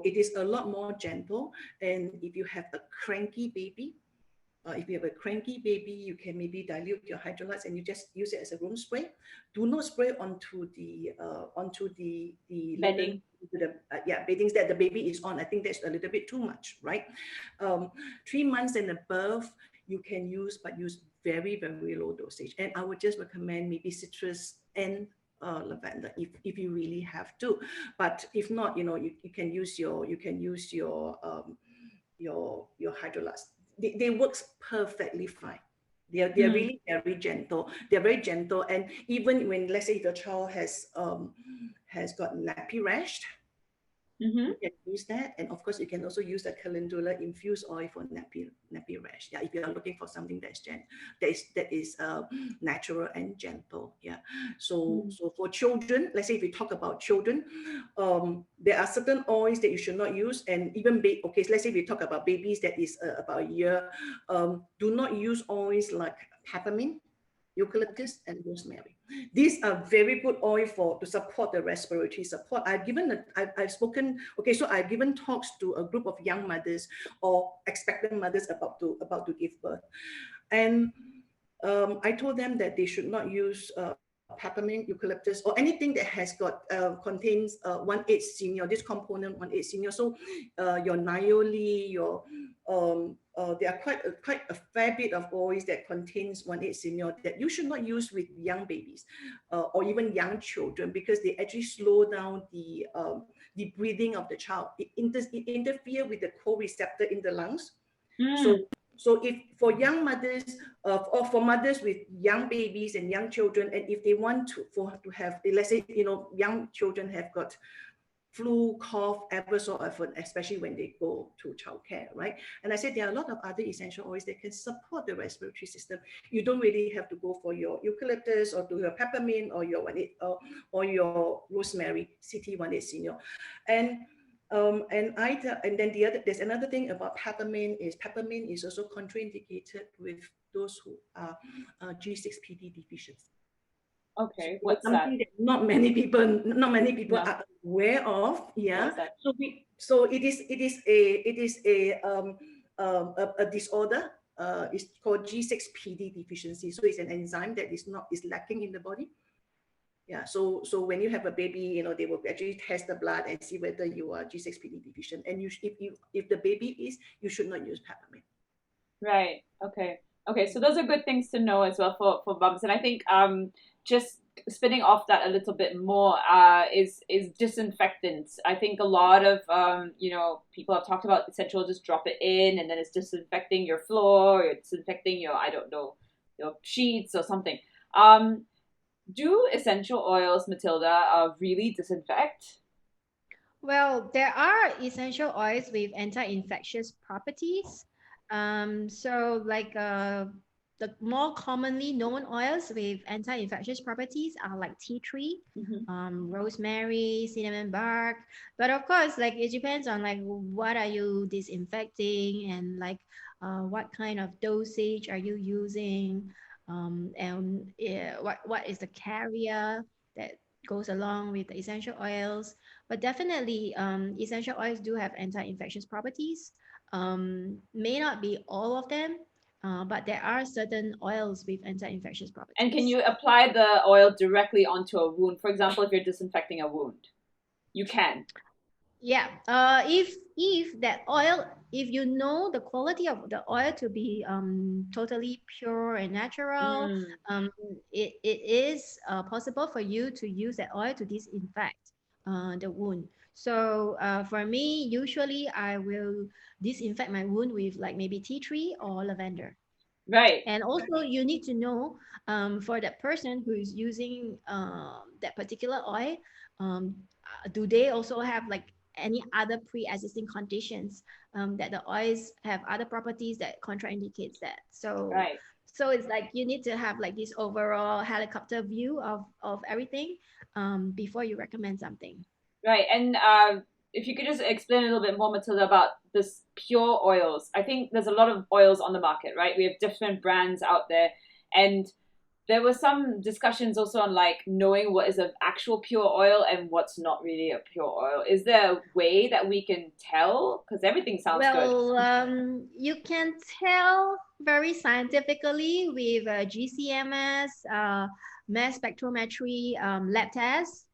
it is a lot more gentle. And if you have a cranky baby, you can maybe dilute your hydrolytes and you just use it as a room spray. Do not spray onto the Bedding. beddings that the baby is on. I think that's a little bit too much, right? 3 months and above, you can use, but use very, very low dosage. And I would just recommend maybe citrus and lavender if you really have to. But if not, you can use your hydrolytes. They works perfectly fine. They're really very gentle. They're very gentle. And even when, let's say, the child has got nappy rash, you can use that. And of course, you can also use the calendula infused oil for nappy rash. Yeah, if you are looking for something that is natural and gentle. Yeah. So for children, let's say if we talk about children, there are certain oils that you should not use. And even let's say if we talk about babies that is about a year, do not use oils like peppermint, eucalyptus, and rosemary. These are very good oil to support the respiratory support. I've given talks to a group of young mothers or expectant mothers about to give birth, and I told them that they should not use peppermint, eucalyptus, or anything that has got contains 1,8 senior, this component 1,8 senior. So your nioli, your there are quite a fair bit of oils that contains 1,8 senior that you should not use with young babies or even young children, because they actually slow down the breathing of the child. It interferes with the co-receptor in the lungs. So if for young mothers or for mothers with young babies and young children, and if they want to have, let's say, young children have got flu, cough, ever so often, especially when they go to childcare, right? And I said there are a lot of other essential oils that can support the respiratory system. You don't really have to go for your eucalyptus or to your peppermint or your your rosemary, CT1A senior. And then there's another thing about peppermint is also contraindicated with those who are G6PD deficient. Okay, So what's that? Not many people are aware of. Yeah. So it is a disorder. It's called G6PD deficiency. So it's an enzyme that is lacking in the body. Yeah, so when you have a baby, they will actually test the blood and see whether you are G6PD deficient. And if the baby is, you should not use peppermint. Right. Okay. So those are good things to know as well for mums. And I think just spinning off that a little bit more is disinfectants. I think a lot of people have talked about essential, just drop it in and then it's disinfecting your floor, or disinfecting your sheets or something. Do essential oils, Matilda, really disinfect? Well, there are essential oils with anti-infectious properties. So like the more commonly known oils with anti-infectious properties are like tea tree, rosemary, cinnamon bark. But of course, like it depends on like what are you disinfecting and like what kind of dosage are you using, and what is the carrier that goes along with the essential oils. But definitely, essential oils do have anti-infectious properties. May not be all of them, but there are certain oils with anti-infectious properties. And can you apply the oil directly onto a wound? For example, if you're disinfecting a wound, you can. Yeah. If that oil, if you know the quality of the oil to be totally pure and natural, Mm, it is possible for you to use that oil to disinfect the wound. So for me, usually I will disinfect my wound with like maybe tea tree or lavender. right. And also, you need to know for that person who is using that particular oil, do they also have like any other pre-existing conditions that the oils have other properties that contraindicates that. So, Right. so it's like you need to have like this overall helicopter view of everything before you recommend something. Right. And if you could just explain a little bit more, Matilda, about this pure oils. I think there's a lot of oils on the market, right? We have different brands out there. And there were some discussions also on like knowing what is an actual pure oil and what's not really a pure oil. Is there a way that we can tell? Because everything sounds good. Well, you can tell very scientifically with GCMS, mass spectrometry lab tests,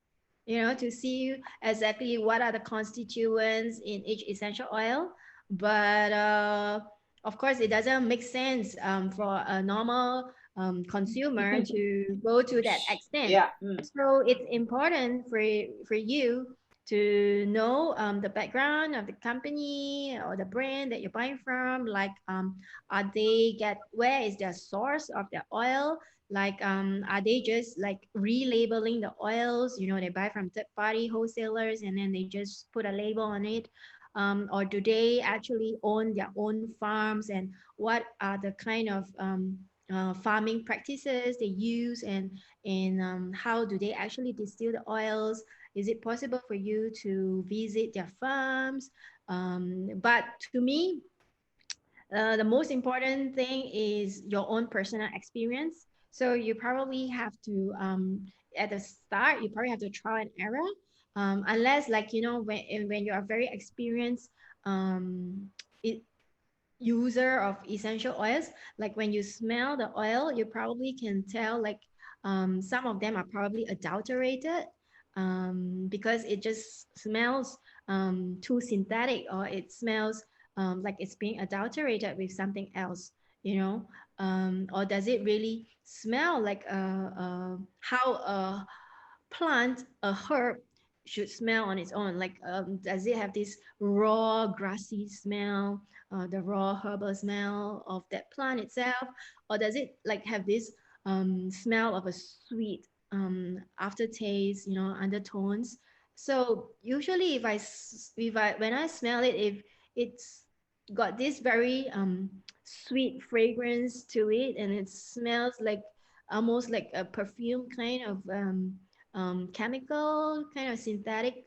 to see exactly what are the constituents in each essential oil. But of course, it doesn't make sense for a normal consumer to go to that extent. Yeah. Mm. So it's important for you to know the background of the company or the brand that you're buying from. Like, are they get where is their source of their oil? Like, are they just like relabeling the oils? They buy from third party wholesalers and then they just put a label on it. Or do they actually own their own farms, and what are the kind of farming practices they use, and how do they actually distill the oils? Is it possible for you to visit their farms? But to me, the most important thing is your own personal experience. So you probably have to, at the start, you probably have to try and error. Unless, like, when you are very experienced um, it, user of essential oils, like when you smell the oil, you probably can tell, like, some of them are probably adulterated because it just smells too synthetic, or it smells like it's being adulterated with something else, or does it really smell like how a plant, a herb, should smell on its own? Like, does it have this raw, grassy smell, the raw herbal smell of that plant itself, or does it like have this smell of a sweet aftertaste, undertones? So usually, if I when I smell it, if it's got this very sweet fragrance to it, and it smells like almost like a perfume kind of chemical, kind of synthetic.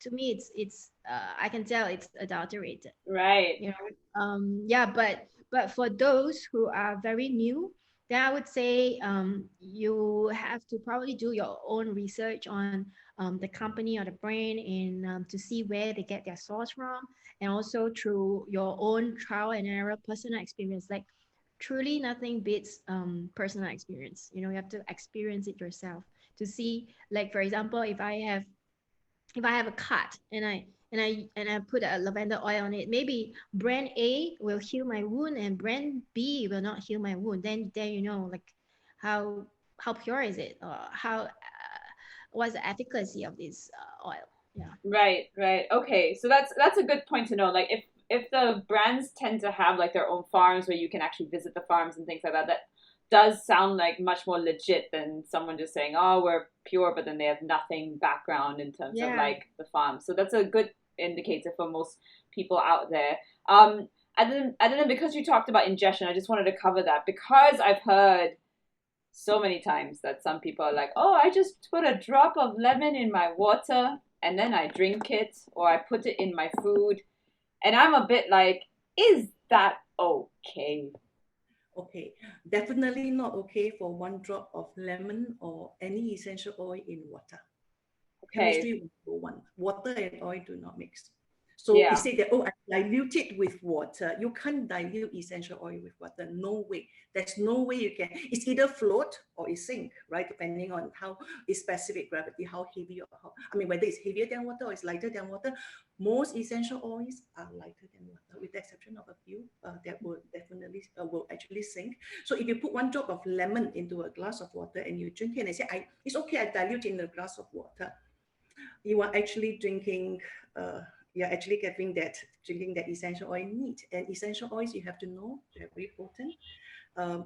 To me, it's I can tell it's adulterated. Right. Yeah, but for those who are very new, then I would say you have to probably do your own research on the company or the brand, and to see where they get their source from, and also through your own trial and error personal experience. Like, truly nothing beats personal experience. You have to experience it yourself to see, like, for example, if I have a cut, and I put a lavender oil on it, maybe brand A will heal my wound and brand B will not heal my wound. Then like, how pure is it, or how what's the efficacy of this oil? Yeah. Right, right. Okay, so that's a good point to know. Like if the brands tend to have like their own farms where you can actually visit the farms and things like that, that does sound like much more legit than someone just saying, "Oh, we're pure," but then they have nothing background in terms of Yeah. like the farm. So that's a good indicator for most people out there. I didn't because you talked about ingestion. I just wanted to cover that because I've heard so many times that some people are like, oh, I just put a drop of lemon in my water and then I drink it, or I put it in my food. And I'm a bit like, is that okay? Okay, definitely not okay for one drop of lemon or any essential oil in water. Okay. Chemistry 101. Water and oil do not mix. So Yeah. you say that, oh, I dilute it with water. You can't dilute essential oil with water. No way. There's no way you can. It's either float or it sink, right? Depending on how its specific gravity, how heavy or how, I mean, whether it's heavier than water or it's lighter than water. Most essential oils are lighter than water, with the exception of a few that will definitely will actually sink. So if you put one drop of lemon into a glass of water and you drink it and say, it's okay, I dilute in a glass of water, you are actually drinking, you're actually drinking that essential oil neat. And essential oils, you have to know, they're very potent. And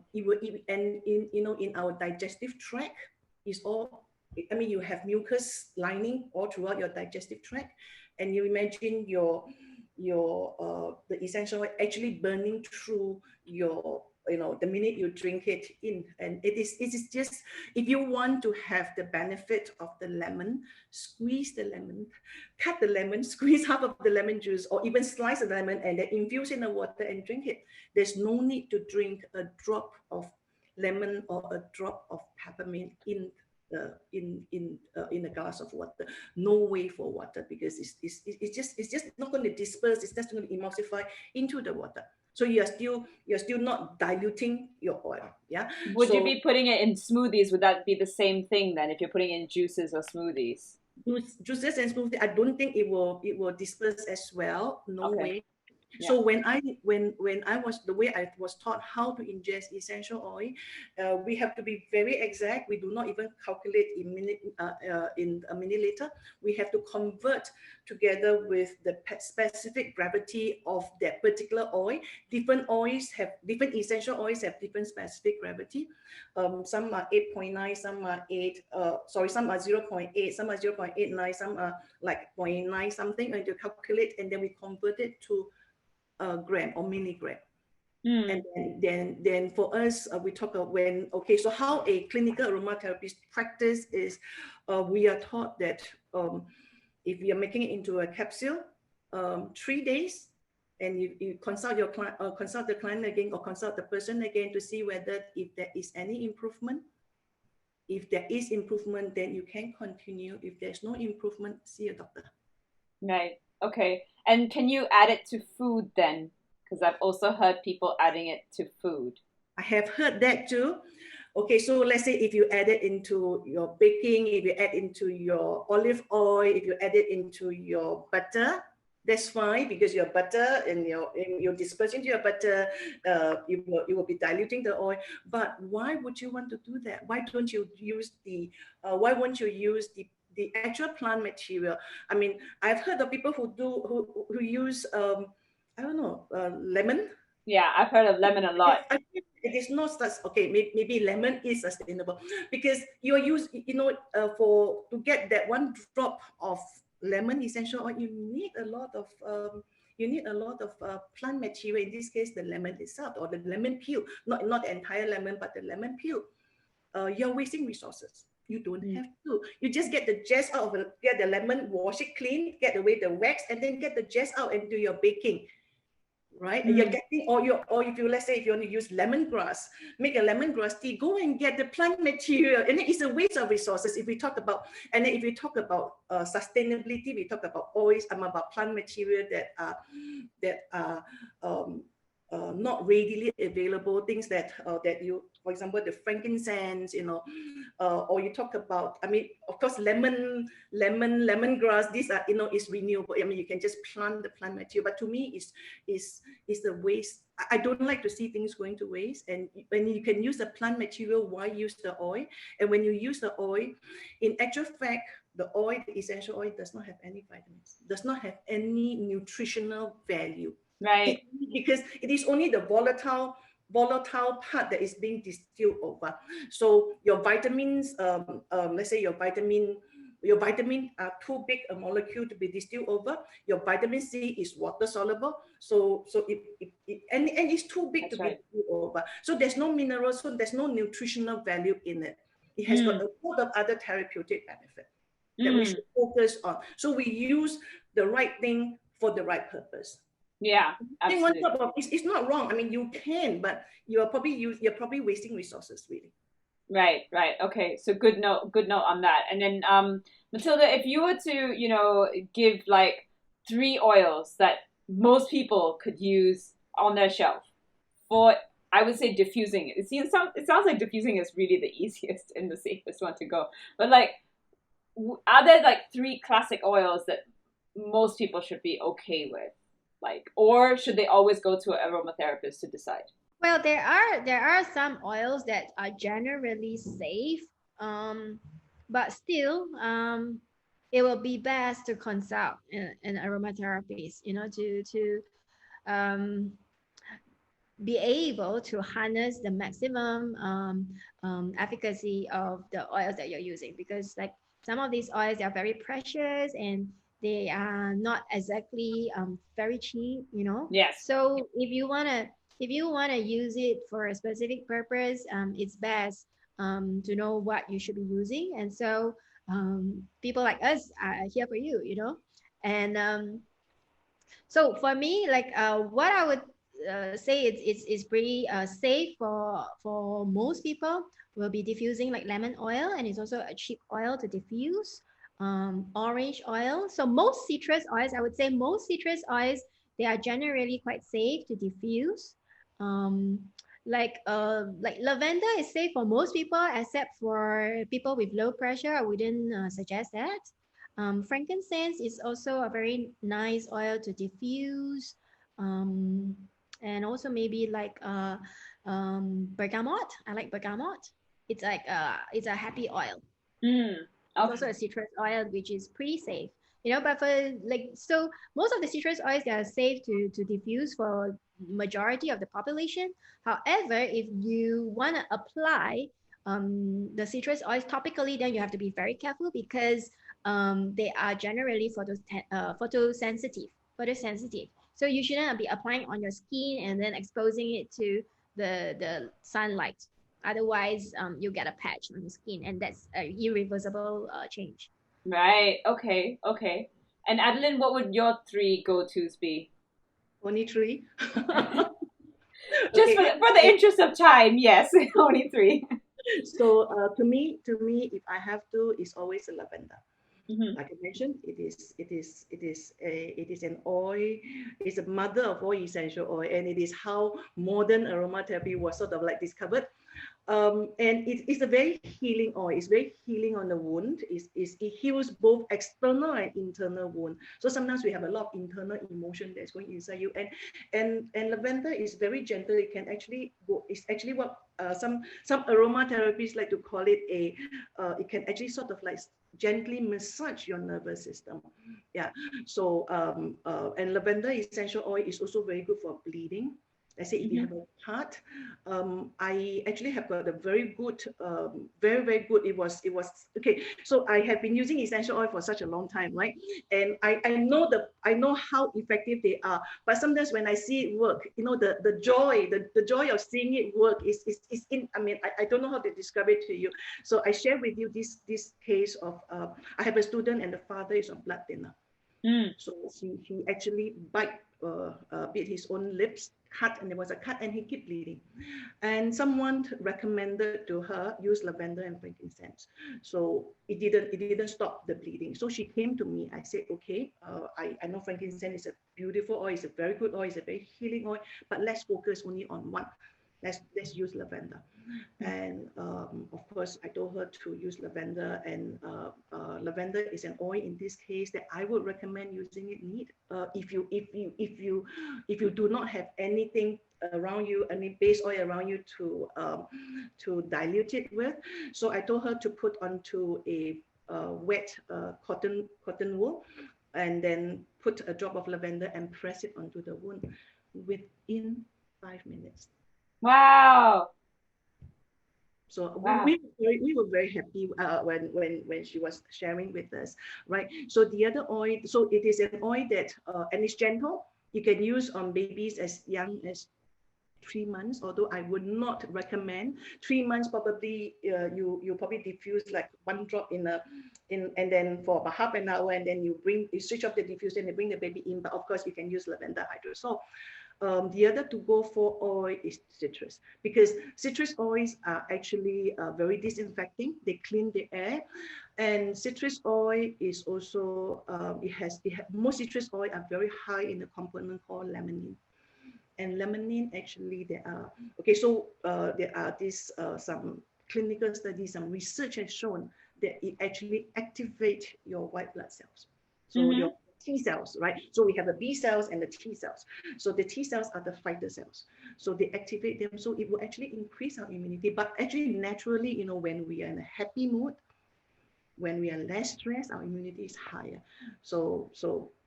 in our digestive tract is all, I mean, you have mucus lining all throughout your digestive tract, and you imagine the essential oil actually burning through your, the minute you drink it in. And it is just, if you want to have the benefit of the lemon, squeeze the lemon, cut the lemon, squeeze half of the lemon juice, or even slice the lemon and then infuse in the water and drink it. There's no need to drink a drop of lemon or a drop of peppermint in a glass of water. No way for water, because it's just not going to disperse. It's just going to emulsify into the water. So you're still not diluting your oil. Yeah. Would you be putting it in smoothies? Would that be the same thing then, if you're putting it in juices or smoothies? Juices and smoothies, I don't think it will disperse as well. No way. Yeah. So when I was, the way I was taught how to ingest essential oil, we have to be very exact. We do not even calculate in a milliliter. We have to convert together with the specific gravity of that particular oil. Different essential oils have different specific gravity. Some are 8.9, some are 8. Some are 0.8, some are 0.89, some are like 0.9 something. And you calculate, and then we convert it to gram or milligram. And then for us, we talk about so how a clinical aromatherapist practice is, we are taught that if you are making it into a capsule, 3 days, and you consult your client, consult the client again, or consult the person again to see whether if there is any improvement. If there is improvement, then you can continue. If there's no improvement, see a doctor. Right. Okay. And can you add it to food then? Because I've also heard people adding it to food. I have heard that too. Okay, so let's say if you add it into your baking, if you add into your olive oil, if you add it into your butter, that's fine, because your butter and you're dispersing your butter, you will be diluting the oil. But why would you want to do that? Why don't you use why won't you use the actual plant material? I mean, I've heard of people who use I don't know, lemon. Yeah, I've heard of lemon a lot. I think it is not such, okay, maybe lemon is sustainable, because you're used, to get that one drop of lemon essential oil, you need a lot of plant material. In this case, the lemon itself, or the lemon peel, not the entire lemon, but the lemon peel. You're wasting resources. You don't have to. You just get the zest out of it, get the lemon, wash it clean, get away the wax, and then get the zest out and do your baking. Right? You're getting, or if you, let's say, if you want to use lemongrass, make a lemongrass tea, go and get the plant material. And it's a waste of resources. If we talk about, and then if we talk about sustainability, we talk about oils, about plant material that are not readily available, things that you, for example, the frankincense, or you talk about, I mean, of course, lemongrass, these are, is renewable. I mean, you can just plant the plant material, but to me, is the waste. I don't like to see things going to waste. And when you can use the plant material, why use the oil? And when you use the oil, in actual fact, the essential oil does not have any vitamins, does not have any nutritional value. Right. Because it is only the volatile part that is being distilled over. So your vitamins, let's say your vitamin are too big a molecule to be distilled over. Your vitamin C is water soluble, so and it's too big to be distilled over. So there's no minerals, so there's no nutritional value in it. It has got a lot of other therapeutic benefit that we should focus on. So we use the right thing for the right purpose. Yeah, absolutely. It's not wrong. I mean, you can, but you're probably wasting resources, really. Right. Okay, so good note on that. And then Matilda, if you were to, give like three oils that most people could use on their shelf for, I would say, diffusing. It sounds like diffusing is really the easiest and the safest one to go. But like, are there like three classic oils that most people should be okay with? Like, or should they always go to an aromatherapist to decide? Well, there are some oils that are generally safe, um, but still, it will be best to consult an aromatherapist, to be able to harness the maximum efficacy of the oils that you're using, because like some of these oils, they are very precious and they are not exactly very cheap. Yes. So if you want to use it for a specific purpose, it's best to know what you should be using. And so people like us are here for you. And so for me, like what I would say it's pretty safe for most people will be diffusing like lemon oil, and it's also a cheap oil to diffuse. Orange oil. So most citrus oils, I would say most citrus oils, they are generally quite safe to diffuse. Um, like lavender is safe for most people, except for people with low pressure. I wouldn't suggest that. Frankincense is also a very nice oil to diffuse. Um, and also maybe like bergamot. I like bergamot. It's a happy oil. Mm, It's okay. also a citrus oil, which is pretty safe. But for like so most of the citrus oils, they are safe to diffuse for majority of the population. However, if you want to apply the citrus oils topically, then you have to be very careful because they are generally photosensitive. Photosensitive. So you shouldn't be applying on your skin and then exposing it to the sunlight. Otherwise, you get a patch on your skin, and that's an irreversible change. Right. Okay. Okay. And Adeline, what would your three go-tos be? Only three. Just Okay. for the interest of time, yes, only three. So to me, if I have to, it's always a lavender. Mm-hmm. Like I mentioned, it is an oil. It's a mother of all essential oil, and it is how modern aromatherapy was sort of like discovered. And it's a very healing oil. It's very healing on the wound. It heals both external and internal wound. So sometimes we have a lot of internal emotion that's going inside you, and lavender is very gentle. It can actually go. It's actually what some aromatherapists like to call it a. It can actually sort of like gently massage your nervous system. Yeah. So and lavender essential oil is also very good for bleeding. Let's say if you Mm-hmm. have a cut, I actually have got a very good, very very good. It was okay. So I have been using essential oil for such a long time, right? And I know how effective they are. But sometimes when I see it work, the joy of seeing it work is in. I mean, I don't know how to describe it to you. So I share with you this case of I have a student and the father is on blood thinner. Mm. So he actually bit his own lips, cut, and there was a cut, and he kept bleeding. And someone recommended to her use lavender and frankincense. So it didn't stop the bleeding. So she came to me. I said, okay, I know frankincense is a beautiful oil, it's a very good oil, it's a very healing oil, but let's focus only on one. Let's use lavender. And of course, I told her to use lavender, and lavender is an oil in this case that I would recommend using it neat. If you do not have anything around you, any base oil around you to dilute it with, so I told her to put onto a wet cotton wool, and then put a drop of lavender and press it onto the wound within 5 minutes. Wow. So Wow. we were very happy when she was sharing with us, right? So the other oil, so it is an oil that and it's gentle. You can use on babies as young as 3 months. Although I would not recommend 3 months. Probably you probably diffuse like one drop in and then for about half an hour, and then you switch off the diffuser and you bring the baby in. But of course you can use lavender hydrosol. The other to go for oil is citrus, because citrus oils are actually very disinfecting. They clean the air, and citrus oil is also most citrus oil are very high in a component called limonene. And limonene, actually, there are these some clinical studies, some research has shown that it actually activates your white blood cells. So Mm-hmm. your T cells, right? So we have the B cells and the T cells. So the T cells are the fighter cells. So they activate them. So it will actually increase our immunity. But actually, naturally, when we are in a happy mood, when we are less stressed, our immunity is higher. So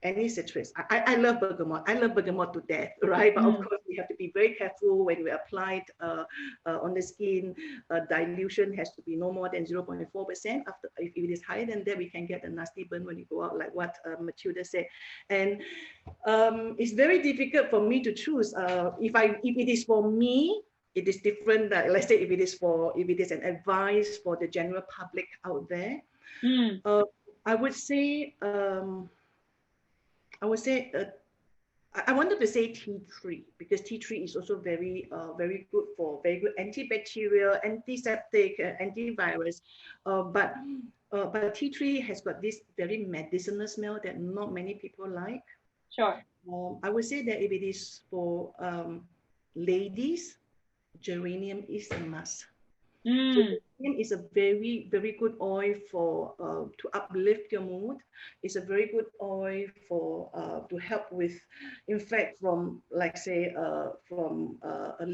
any citrus, I love bergamot. I love bergamot to death, right? But of course, we have to be very careful when we apply it on the skin. Dilution has to be no more than 0.4%. After, if it is higher than that, we can get a nasty burn when you go out, like what Matilda said. And it's very difficult for me to choose. If it is for me, it is different. Let's say if it is an advice for the general public out there. I would say I wanted to say tea tree, because tea tree is also very good for very good antibacterial, antiseptic, antivirus. But tea tree has got this very medicinal smell that not many people like. Sure. I would say that if it is for ladies, geranium is a must. So geranium is a very, very good oil for to uplift your mood. It's a very good oil for to help with, in fact, from like say from a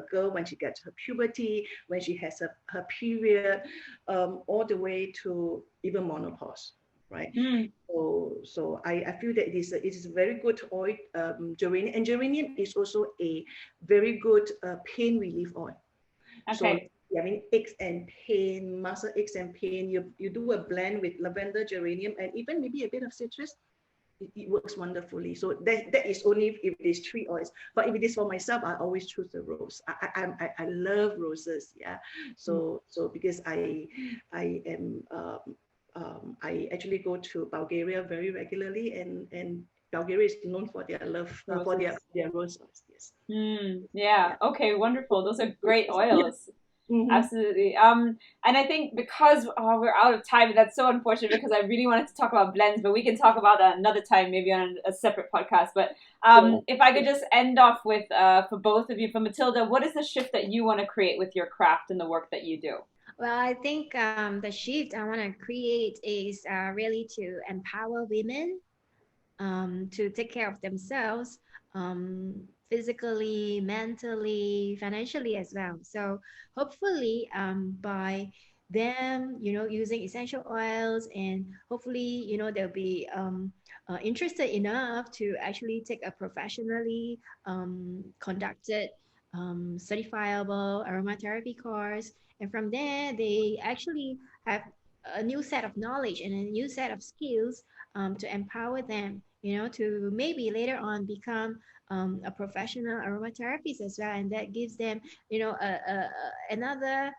girl when she gets her puberty, when she has her period, all the way to even menopause, right? So I feel that it is a very good oil, geranium, and geranium is also a very good pain relief oil. Okay. So I mean, aches and pain, muscle aches and pain. You do a blend with lavender, geranium, and even maybe a bit of citrus. It works wonderfully. So that is only if it is 3 oils. But if it is for myself, I always choose the rose. I love roses. Yeah. So because I am I actually go to Bulgaria very regularly, and Bulgaria is known for their love for their roses. Yes. Yeah. Okay. Wonderful. Those are great oils. Mm-hmm. Absolutely. And I think because we're out of time, that's so unfortunate, because I really wanted to talk about blends, but we can talk about that another time, maybe on a separate podcast. But if I could just end off with, for both of you, for Matilda, what is the shift that you want to create with your craft and the work that you do? Well, I think the shift I want to create is really to empower women to take care of themselves, physically, mentally, financially as well. So hopefully, by them, using essential oils, and hopefully, they'll be interested enough to actually take a professionally conducted, certifiable aromatherapy course. And from there, they actually have a new set of knowledge and a new set of skills to empower them, to maybe later on become a professional aromatherapist as well, and that gives them, another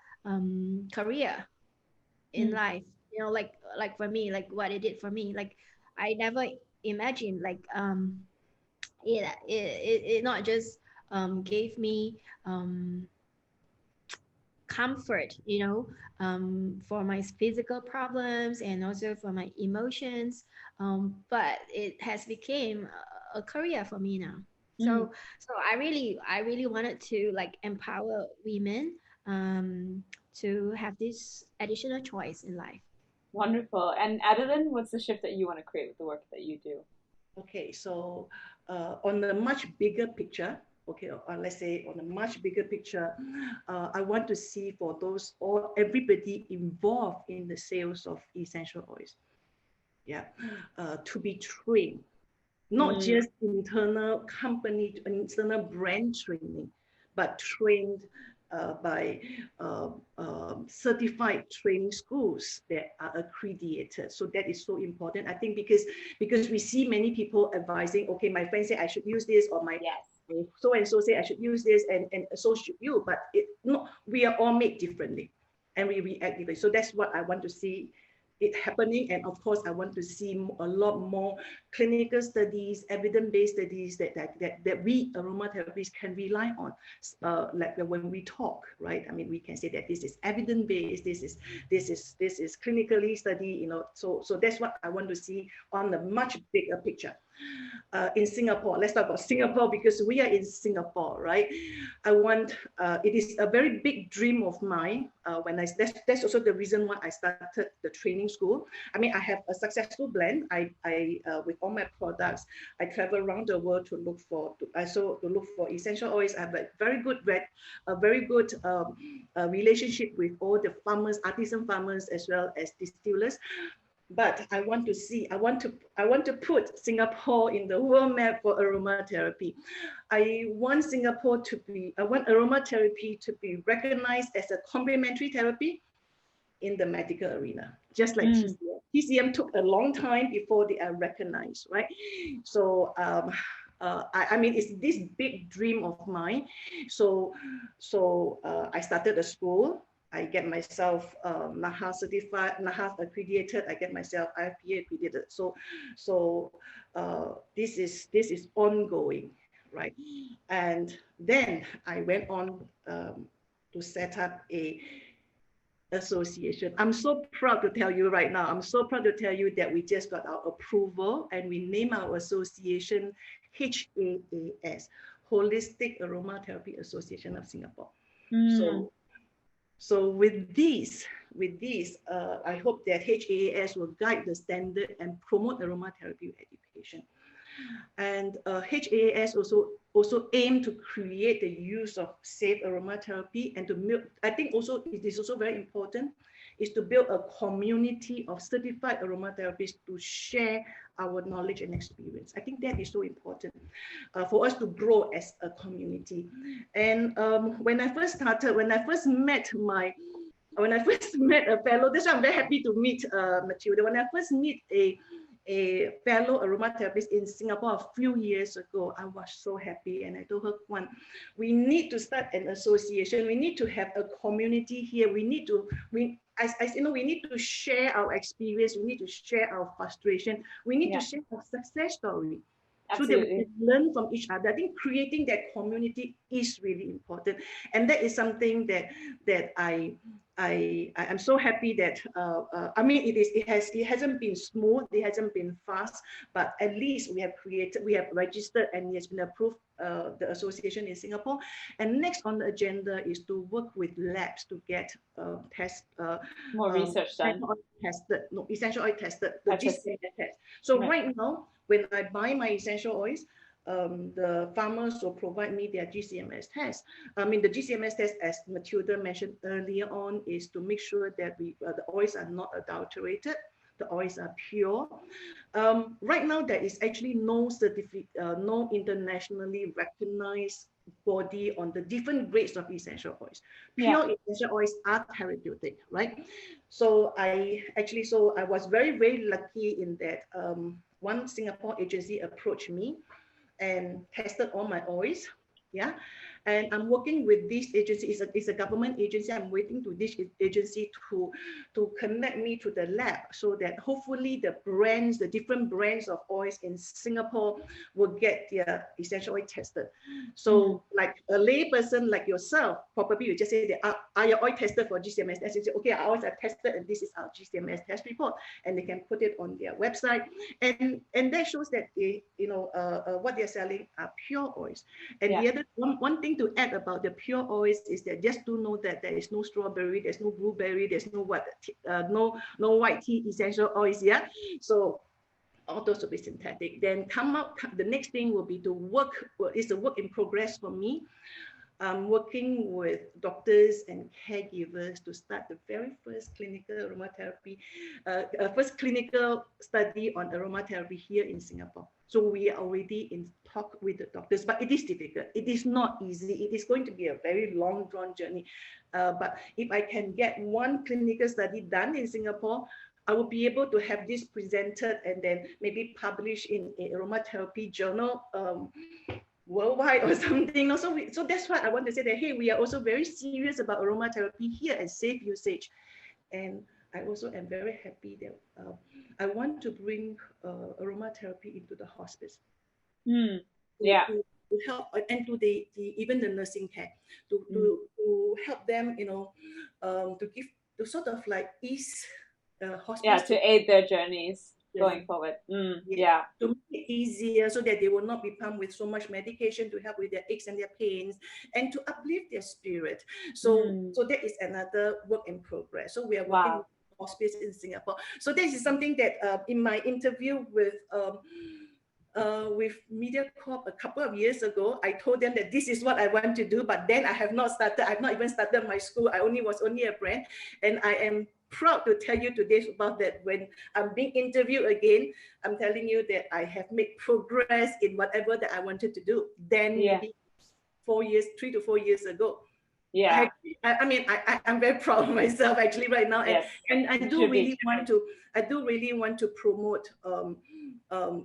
career in life. Like for me, like what it did for me, like I never imagined, like it not just gave me comfort, for my physical problems and also for my emotions. But it has become a career for me now. So I really wanted to like empower women to have this additional choice in life. Wonderful. And Adeline, what's the shift that you want to create with the work that you do? Okay, so on a much bigger picture, okay, or let's say on a much bigger picture, I want to see for everybody involved in the sales of essential oils, yeah, to be trained, not just internal company, internal brand training, but trained by certified training schools that are accredited. So that is so important, I think, because we see many people advising, okay, my friend said I should use this, or my so and so say I should use this, and so should you. But we are all made differently, and we react differently. So that's what I want to see it happening. And of course, I want to see a lot more clinical studies, evidence-based studies that we aromatherapists can rely on. Like when we talk, right? I mean, we can say that this is evidence-based, this is clinically studied, so that's what I want to see on a much bigger picture. In Singapore, let's talk about Singapore, because we are in Singapore, right? It is a very big dream of mine. That's also the reason why I started the training school. I mean, I have a successful blend. With all my products, I travel around the world to look for essential oils. I have a very good relationship with all the farmers, artisan farmers, as well as distillers. But I want to put Singapore in the world map for aromatherapy. I want aromatherapy to be recognized as a complementary therapy in the medical arena, just like TCM. TCM took a long time before they are recognized, right? So I mean, it's this big dream of mine. So I started a school. I get myself NAHA certified, NAHA accredited. I get myself IFPA accredited. So this is ongoing, right? And then I went on to set up a association. I'm so proud to tell you right now. I'm so proud to tell you that we just got our approval and we name our association HAAS, Holistic Aromatherapy Association of Singapore. So with these, I hope that HAAS will guide the standard and promote aromatherapy education. And HAAS also aim to create the use of safe aromatherapy and to build, I think also it is also very important, is to build a community of certified aromatherapists to share our knowledge and experience. I think that is so important for us to grow as a community. And when I first met a fellow, that's why I'm very happy to meet Matilda. When I first meet a fellow aromatherapist in Singapore a few years ago, I was so happy, and I told her, we need to start an association. We need to have a community here. We need to share our experience. We need to share our frustration. We need to share our success story. Absolutely. So that we can learn from each other. I think creating that community is really important, and that is something that I'm so happy that I mean, it hasn't been smooth, it hasn't been fast, but at least we have registered, and it has been approved, the association in Singapore. And next on the agenda is to work with labs to get more research done. Essential oil tested, the GCMS test. So right now, when I buy my essential oils, the farmers will provide me their GCMS test. I mean, the GCMS test, as Matilda mentioned earlier on, is to make sure that the oils are not adulterated, the oils are pure. Right now, there is actually no internationally recognized body on the different grades of essential oils. Pure essential oils are therapeutic, right? So I was very, very lucky in that one Singapore agency approached me and tested all my oils. Yeah. And I'm working with this agency. It's a government agency. I'm waiting to this agency to connect me to the lab, so that hopefully the different brands of oils in Singapore will get their essential oil tested. So like a lay person like yourself, probably you just say that, are your oil tested for GCMS test? You say, okay, our oils are tested and this is our GCMS test report. And they can put it on their website. And that shows that what they're selling are pure oils. And the other one thing to add about the pure oils is that just to know that there is no strawberry, there's no blueberry, there's no white tea essential oils. Yeah. So all those will be synthetic. Then the next thing will be to work. It's a work in progress for me. I'm working with doctors and caregivers to start the very first clinical aromatherapy, first clinical study on aromatherapy here in Singapore. So we are already in talk with the doctors, but it is difficult. It is not easy. It is going to be a very long drawn journey. But if I can get one clinical study done in Singapore, I will be able to have this presented and then maybe published in a aromatherapy journal worldwide or something. So that's why I want to say that, hey, we are also very serious about aromatherapy here and safe usage. And I also am very happy that I want to bring aromatherapy into the hospice Yeah. to help and to the even the nursing care to help them, to give to sort of like ease Yeah, hospice to to aid their journeys yes, going forward. yes, Yeah. to make it easier so that they will not be pumped with so much medication to help with their aches and their pains and to uplift their spirit. So that is another work in progress. So we are working Wow. with hospice in Singapore. So this is something that in my interview with MediaCorp a couple of years ago, I told them that this is what I want to do, but then I have not started. I've not even started my school. I was only a brand, and I am proud to tell you today about that. When I'm being interviewed again, I'm telling you that I have made progress in whatever that I wanted to do. Then Yeah. maybe 4 years, 3 to 4 years ago. Yeah. I mean, I'm very proud of myself actually right now, Yes. and I You do should be. really want to promote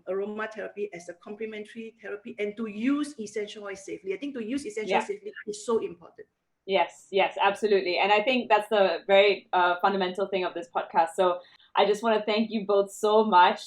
aromatherapy as a complementary therapy and to use essential oil safely. I think to use essential oil Yeah. safely is so important. Yes, yes, absolutely. And I think that's the very fundamental thing of this podcast. So I just want to thank you both so much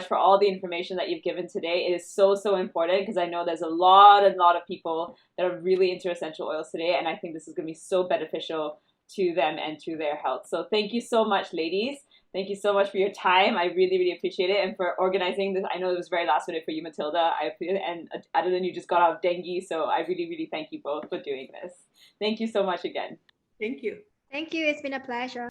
for all the information that you've given today. It is so important because I know there's a lot of people that are really into essential oils today. And I think this is going to be so beneficial to them and to their health. So thank you so much, ladies. Thank you so much for your time. I really appreciate it. And for organizing this. I know it was very last minute for you, Matilda. And Adeline, you just got out of dengue. So I really thank you both for doing this. Thank you so much again. Thank you. Thank you. It's been a pleasure.